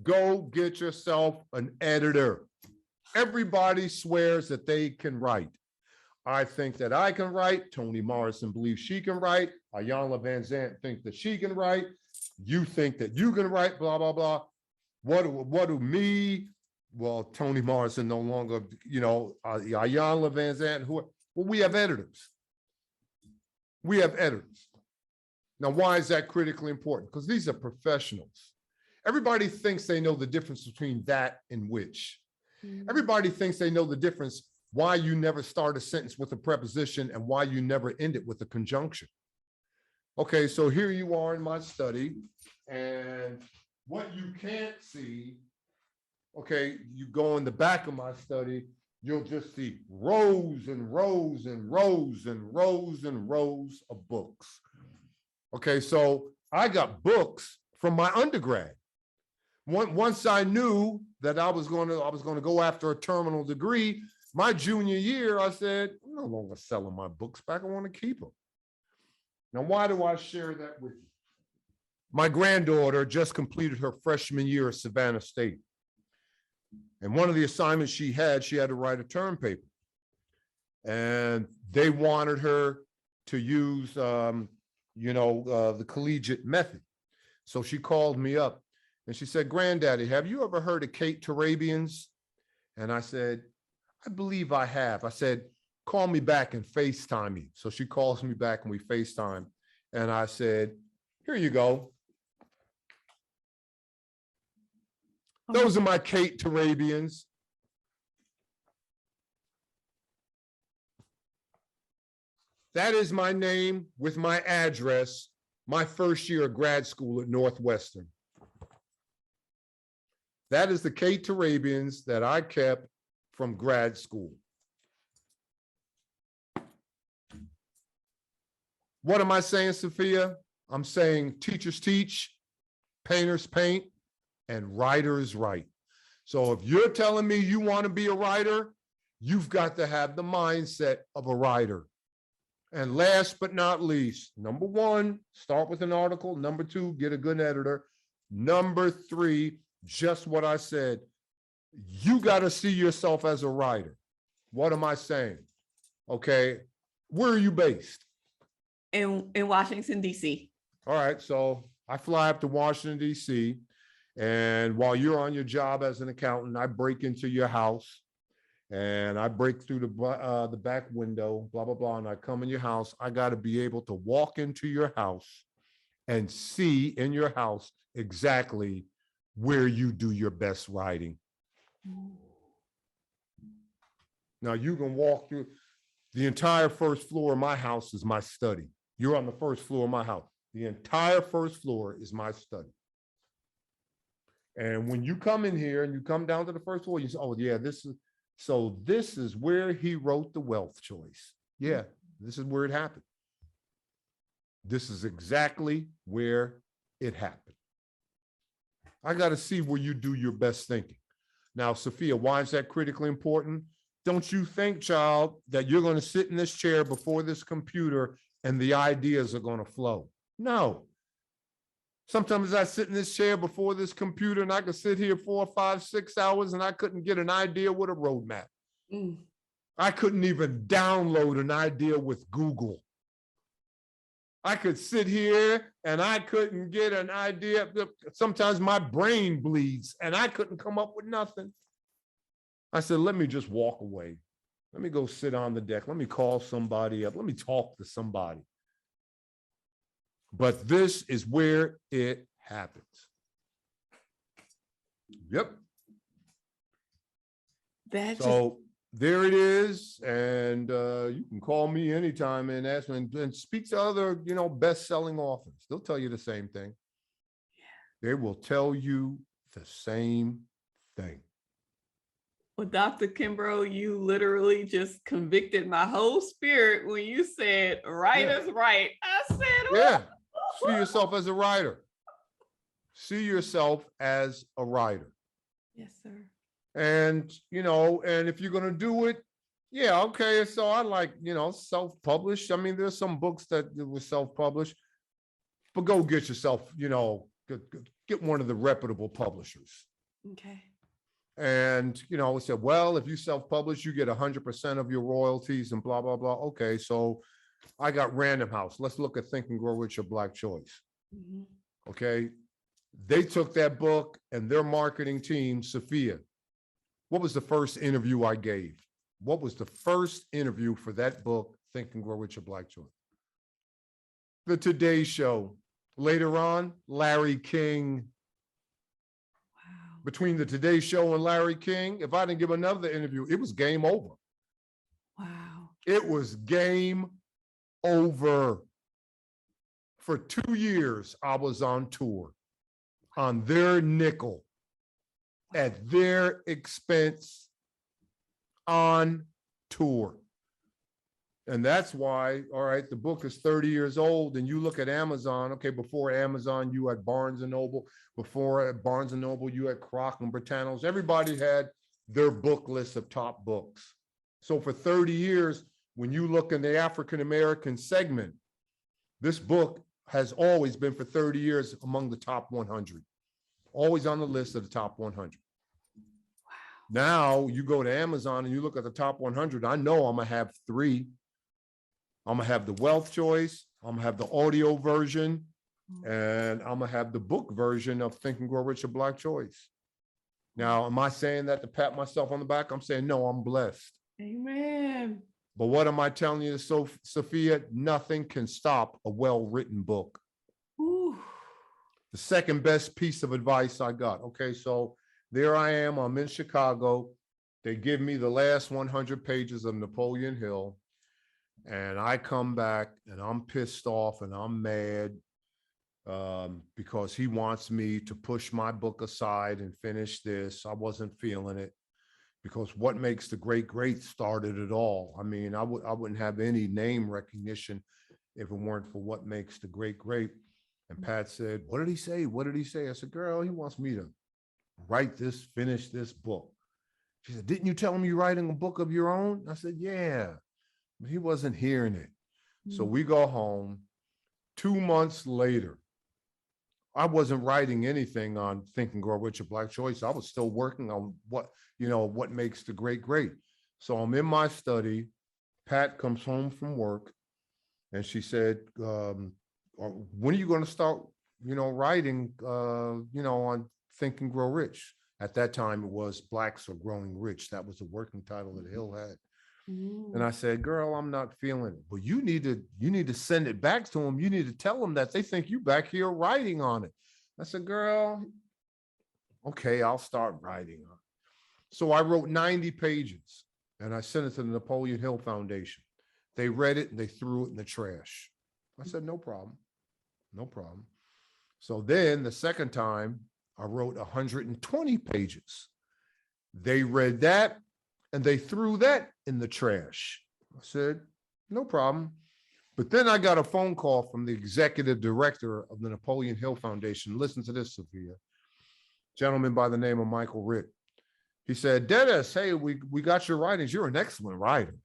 go get yourself an editor. Everybody swears that they can write. I think that I can write. Toni Morrison believes she can write. Iyanla Vanzant thinks that she can write. You think that you can write, blah, blah, blah. What do me? Well, Toni Morrison no longer, Iyanla Vanzant, well, we have editors. We have editors. Now, why is that critically important? Because these are professionals. Everybody thinks they know the difference between that and which. Everybody thinks they know the difference why you never start a sentence with a preposition and why you never end it with a conjunction. Okay, so here you are in my study, and what you can't see, okay, you go in the back of my study, you'll just see rows and rows and rows and rows and rows of books. Okay, so I got books from my undergrad. Once I knew that I was going to go after a terminal degree, my junior year, I said, I'm no longer selling my books back. I want to keep them. Now, why do I share that with you? My granddaughter just completed her freshman year at Savannah State. And one of the assignments she had to write a term paper. And they wanted her to use, the collegiate method. So she called me up and she said, Granddaddy, have you ever heard of Kate Turabian's? And I said, I believe I have. I said, call me back and FaceTime me. So she calls me back and we FaceTime. And I said, here you go. Those are my Kate Turabians. That is my name with my address, my first year of grad school at Northwestern. That is the Kate Turabians that I kept from grad school. What am I saying, Sophia? I'm saying teachers teach, painters paint, and writers write. So if you're telling me you want to be a writer, you've got to have the mindset of a writer. And last but not least, number one, start with an article. Number two, get a good editor. Number three, just what I said, you got to see yourself as a writer. What am I saying? Okay, where are you based? In Washington, D.C. All right, so I fly up to Washington, D.C., and while you're on your job as an accountant, I break into your house and I break through the back window, blah, blah, blah, and I come in your house. I got to be able to walk into your house and see in your house exactly where you do your best writing. Now you can walk through the entire first floor of my house is my study. You're on the first floor of my house. The entire first floor is my study. And when you come in here and you come down to the first floor, you say, oh yeah, this is where he wrote the wealth choice. Yeah, this is where it happened. This is exactly where it happened. I got to see where you do your best thinking. Now, Sophia, why is that critically important? Don't you think, child, that you're going to sit in this chair before this computer and the ideas are going to flow? No. Sometimes I sit in this chair before this computer and I could sit here 4, 5, 6 hours and I couldn't get an idea with a roadmap. I couldn't even download an idea with Google. I could sit here and I couldn't get an idea. Sometimes my brain bleeds and I couldn't come up with nothing. I said, let me just walk away. Let me go sit on the deck. Let me call somebody up. Let me talk to somebody. But this is where it happens. Yep. So there it is. And you can call me anytime and ask me and speak to other, best-selling authors. They'll tell you the same thing. Yeah. They will tell you the same thing. Well, Dr. Kimbro, you literally just convicted my whole spirit when you said writers write. I said, yeah. See yourself as a writer. See yourself as a writer. Yes, sir. And, and if you're going to do it, yeah, okay. So I like, self-published. I mean, there's some books that were self-published, but go get yourself, get one of the reputable publishers. Okay. And, we said, well, if you self-publish, you get 100% of your royalties and blah, blah, blah. Okay, so I got Random House. Let's look at Think and Grow Rich or Black Choice. Okay, they took that book and their marketing team, Sophia. What was the first interview I gave? What was the first interview for that book, Think and Grow Rich or Black Choice? The Today Show. Later on, Larry King. Between the Today Show and Larry King, if I didn't give another interview, it was game over. Wow. It was game over. For 2 years, I was on tour on their nickel, at their expense. on tour. And that's why, all right, the book is 30 years old, and you look at Amazon. Okay, before Amazon, you had Barnes and Noble. Before Barnes and Noble, you had Kroc and Britannic's. Everybody had their book list of top books. So for 30 years, when you look in the African-American segment, this book has always been for 30 years among the top 100, always on the list of the top 100. Now you go to Amazon and you look at the top 100. I know I'm gonna have 3. I'm gonna have the wealth choice, I'm gonna have the audio version, and I'm gonna have the book version of Think and Grow Rich, a Black choice. Now, am I saying that to pat myself on the back? I'm saying, no, I'm blessed. Amen. But what am I telling you, Sophia? Nothing can stop a well-written book. Ooh. The second best piece of advice I got. Okay, so there I am, I'm in Chicago. They give me the last 100 pages of Napoleon Hill. And I come back and I'm pissed off and I'm mad because he wants me to push my book aside and finish this. I wasn't feeling it, because what makes the great great started it all. I mean, I wouldn't have any name recognition if it weren't for what makes the great great. And Pat said, what did he say? What did he say? I said, girl, he wants me to write this, finish this book. She said, didn't you tell him you're writing a book of your own? I said, yeah. But he wasn't hearing it. So we go home. 2 months later, I wasn't writing anything on Think and Grow Rich, a Black choice. I was still working on what makes the great great. So I'm in my study. Pat comes home from work and she said, when are you going to start, writing, on Think and Grow Rich? At that time, it was Blacks Are Growing Rich. That was the working title that Hill had. And I said, girl, I'm not feeling it. But you need to send it back to them. You need to tell them that they think you back here writing on it. I said, girl, okay, I'll start writing on it. So I wrote 90 pages and I sent it to the Napoleon Hill Foundation. They read it and they threw it in the trash. I said, no problem, no problem. So then the second time I wrote 120 pages. They read that and they threw that in the trash. I said, no problem. But then I got a phone call from the executive director of the Napoleon Hill Foundation. Listen to this, Sophia. Gentleman by the name of Michael Ritt. He said, Dennis, hey, we got your writings. You're an excellent writer.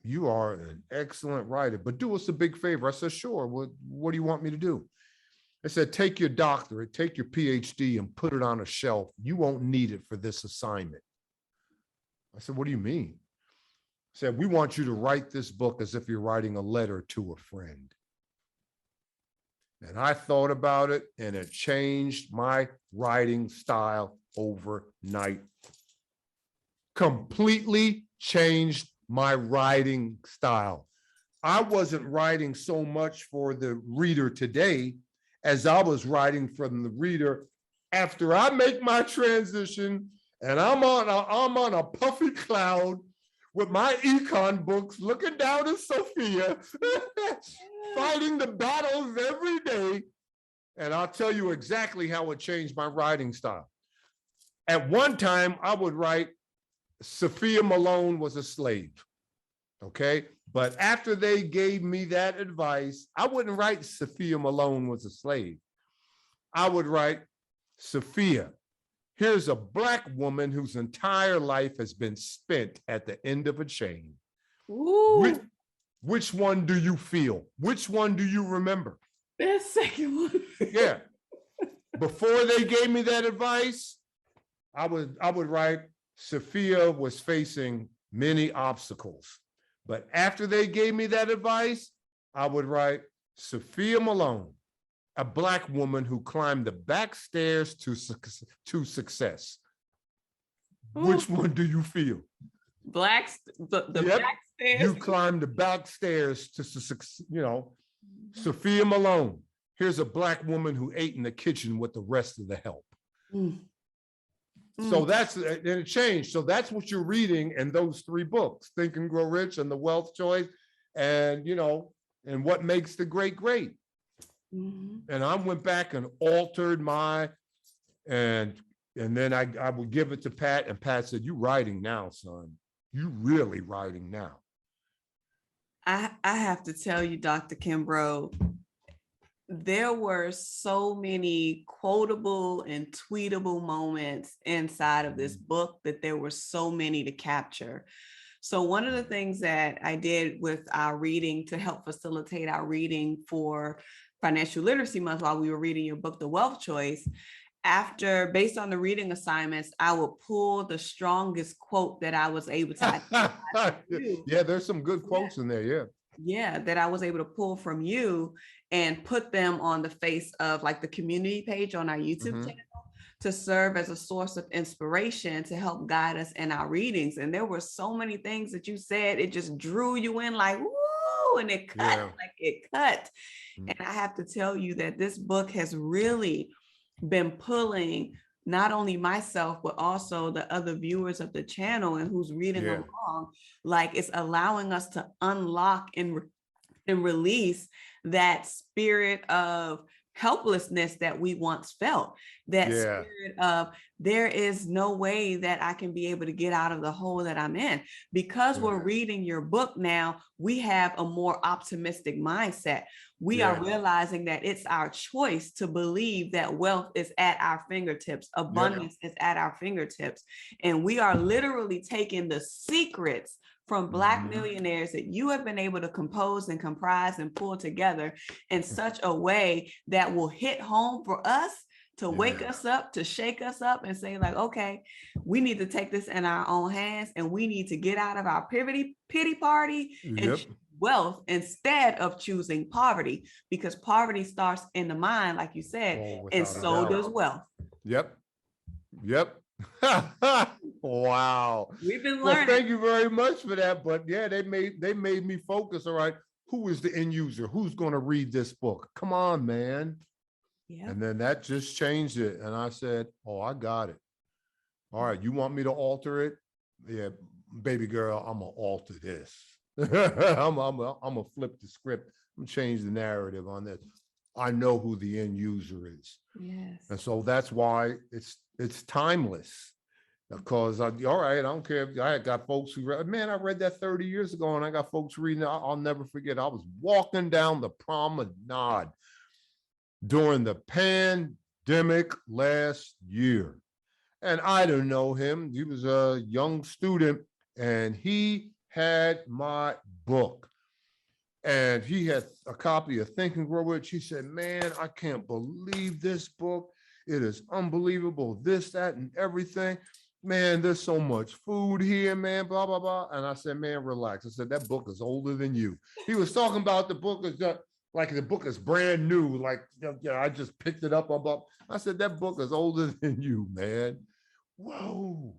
You are an excellent writer, but do us a big favor. I said, sure. What do you want me to do? I said, take your doctorate, take your PhD and put it on a shelf. You won't need it for this assignment. I said, what do you mean? I said, we want you to write this book as if you're writing a letter to a friend. And I thought about it and it changed my writing style overnight. Completely changed my writing style. I wasn't writing so much for the reader today as I was writing from the reader after I make my transition and I'm on a puffy cloud with my econ books looking down at Sophia, fighting the battles every day. And I'll tell you exactly how it changed my writing style. At one time, I would write, Sophia Melone was a slave, okay? But after they gave me that advice, I wouldn't write Sophia Melone was a slave. I would write, Sophia, here's a Black woman whose entire life has been spent at the end of a chain. Which one do you feel? Which one do you remember? That second one. Yeah. Before they gave me that advice, I would write, Sophia was facing many obstacles. But after they gave me that advice, I would write, Sophia Melone, a Black woman who climbed the back stairs to success. Ooh. Which one do you feel? The yep. back stairs. You climbed the back stairs to success, Sophia Melone, here's a Black woman who ate in the kitchen with the rest of the help. So that's, and it changed. So that's what you're reading in those 3 books, Think and Grow Rich and The Wealth Choice, and, and What Makes the Great Great. And I went back and altered and then I would give it to Pat, and Pat said, you writing now, son. you really writing now. I have to tell you, Dr. Kimbro, there were so many quotable and tweetable moments inside of this book that there were so many to capture. So one of the things that I did with our reading to help facilitate our reading for Financial Literacy Month while we were reading your book, The Wealth Choice, based on the reading assignments, I would pull the strongest quote that I was able to identify. Yeah, there's some good quotes in there. Yeah. Yeah, that I was able to pull from you and put them on the face of like the community page on our YouTube channel to serve as a source of inspiration to help guide us in our readings. And there were so many things that you said, it just drew you in like, woo, and it cut, like it cut. And I have to tell you that this book has really been pulling not only myself, but also the other viewers of the channel and who's reading along, like it's allowing us to unlock and release that spirit of helplessness that we once felt, that spirit of there is no way that I can be able to get out of the hole that I'm in. Because we're reading your book now, we have a more optimistic mindset. We are realizing that it's our choice to believe that wealth is at our fingertips, abundance is at our fingertips. And we are literally taking the secrets from Black millionaires that you have been able to compose and comprise and pull together in such a way that will hit home for us, to wake us up, to shake us up and say like, okay, we need to take this in our own hands and we need to get out of our pity party and choose wealth instead of choosing poverty, because poverty starts in the mind, like you said, and so does wealth. Yep. Wow. We've been learning. Well, thank you very much for that. But yeah, they made me focus. All right, who is the end user? Who's going to read this book? Come on, man. Yeah. And then that just changed it. And I said, oh, I got it. All right, you want me to alter it? Yeah, baby girl, I'm gonna alter this. I'm gonna flip the script. I'm gonna change the narrative on this. I know who the end user is. Yes. And so that's why it's timeless. Because all right, I don't care if I got folks who read, man, I read that 30 years ago, and I got folks reading. I'll never forget. I was walking down the promenade during the pandemic last year, and I didn't know him. He was a young student, and he had my book, and he had a copy of Think and Grow Rich. He said, man, I can't believe this book. It is unbelievable, this, that, and everything. Man, there's so much food here, man, blah, blah, blah. And I said, man, relax. I said, that book is older than you. He was talking about the book is like the book is brand new. Like, I just picked it up. I said, that book is older than you, man. Whoa.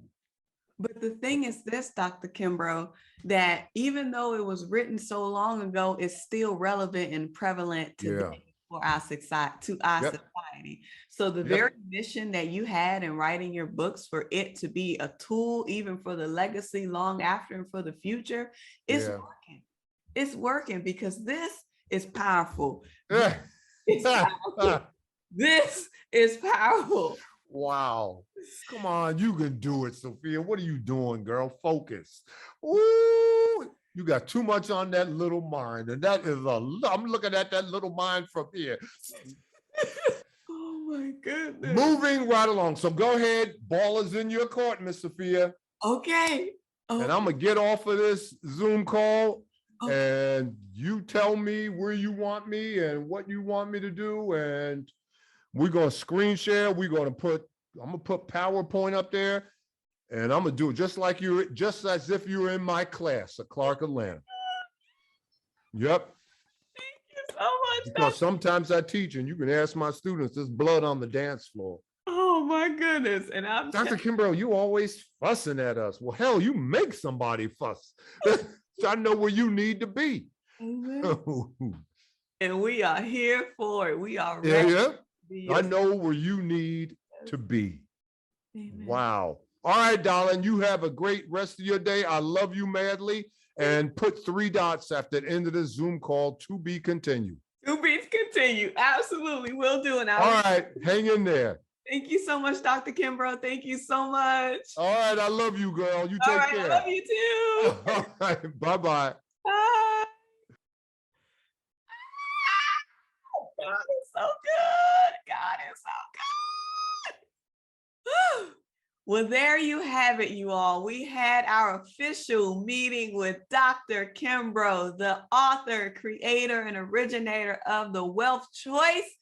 But the thing is this, Dr. Kimbro, that even though it was written so long ago, it's still relevant and prevalent today for our society, So the very mission that you had in writing your books, for it to be a tool even for the legacy long after and for the future, is working. It's working because this is powerful. It's powerful. This is powerful. Wow. Come on, you can do it, Sophia. What are you doing, girl? Focus. Ooh, you got too much on that little mind. And that is I'm looking at that little mind from here. Oh my goodness. Moving right along. So go ahead. Ball is in your court, Miss Sophia. Okay. And I'm going to get off of this Zoom call. And you tell me where you want me and what you want me to do. And we're going to screen share. I'm going to put PowerPoint up there, and I'm going to do it just as if you were in my class at Clark Atlanta. Yep. Thank you so much. Because sometimes I teach, and you can ask my students, there's blood on the dance floor. Oh my goodness. And Dr. Kimbro, you always fussing at us. Well, hell, you make somebody fuss. So I know where you need to be. And we are here for it. We are ready. I know where you need to be. Amen. Wow. All right, darling, you have a great rest of your day. I love you madly. And put 3 dots after the end of the Zoom call, to be continued. To be continued. Absolutely. We'll do it. All right. Hang in there. Thank you so much, Dr. Kimbro. Thank you so much. All right, I love you, girl. You All take right, care. I love you too. All right, bye-bye. Bye. God is so good. God is so good. Well, there you have it, you all. We had our official meeting with Dr. Kimbro, the author, creator, and originator of the Wealth Choice.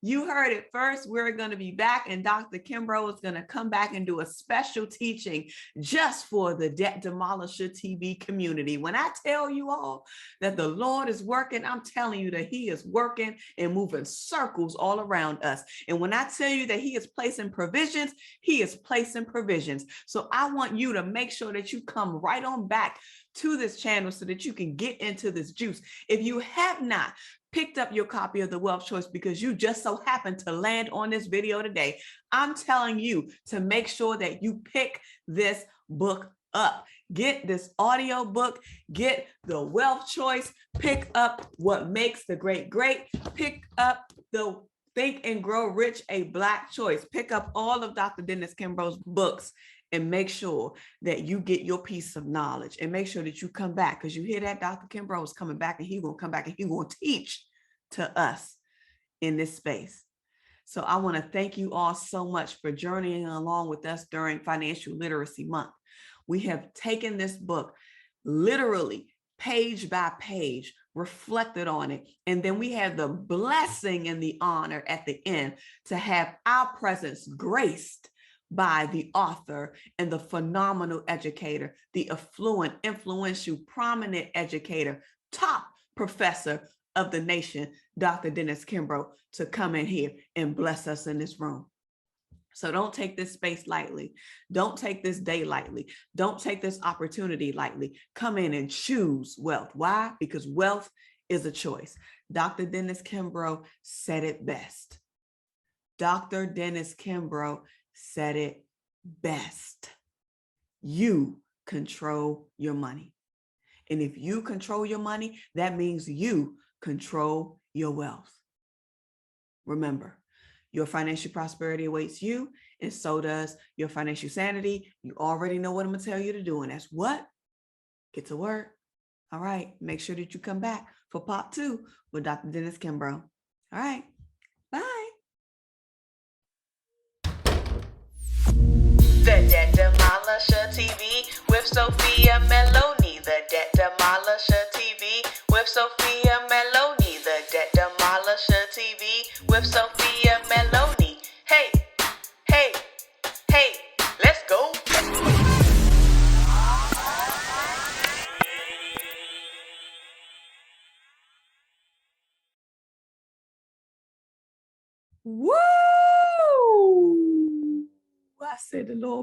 You heard it first. We're going to be back, and Dr. Kimbro is going to come back and do a special teaching just for the Debt Demolisher TV community. When I tell you all that the Lord is working, I'm telling you that he is working and moving circles all around us. And when I tell you that he is placing provisions, he is placing provisions. So I want you to make sure that you come right on back to this channel so that you can get into this juice. If you have not picked up your copy of the Wealth Choice because you just so happened to land on this video today, I'm telling you to make sure that you pick this book up. Get this audio book, get the Wealth Choice, pick up What Makes the Great Great, pick up the Think and Grow Rich, a Black Choice. Pick up all of Dr. Dennis Kimbro's books and make sure that you get your piece of knowledge, and make sure that you come back, because you hear that Dr. Kimbro is coming back, and he's going to come back and he's going to teach to us in this space. So I want to thank you all so much for journeying along with us during Financial Literacy Month. We have taken this book literally page by page, reflected on it, and then we have the blessing and the honor at the end to have our presence graced by the author and the phenomenal educator, the affluent, influential, prominent educator, top professor of the nation, Dr. Dennis Kimbro, to come in here and bless us in this room. So don't take this space lightly. Don't take this day lightly. Don't take this opportunity lightly. Come in and choose wealth. Why? Because wealth is a choice. Dr. Dennis Kimbro said it best. Dr. Dennis Kimbro said it best. You control your money. And if you control your money, that means you control your wealth. Remember, your financial prosperity awaits you, and so does your financial sanity. You already know what I'm going to tell you to do, and that's what? Get to work. All right. Make sure that you come back for part 2 with Dr. Dennis Kimbro. All right. Bye. The Debt Demolisher TV with Sophia Melonē. The Debt Demolisher TV with Sophia Melonē. The Debt Demolisher TV with Sophia Melonē. Hey, hey, hey, let's go. Woo! I said the Lord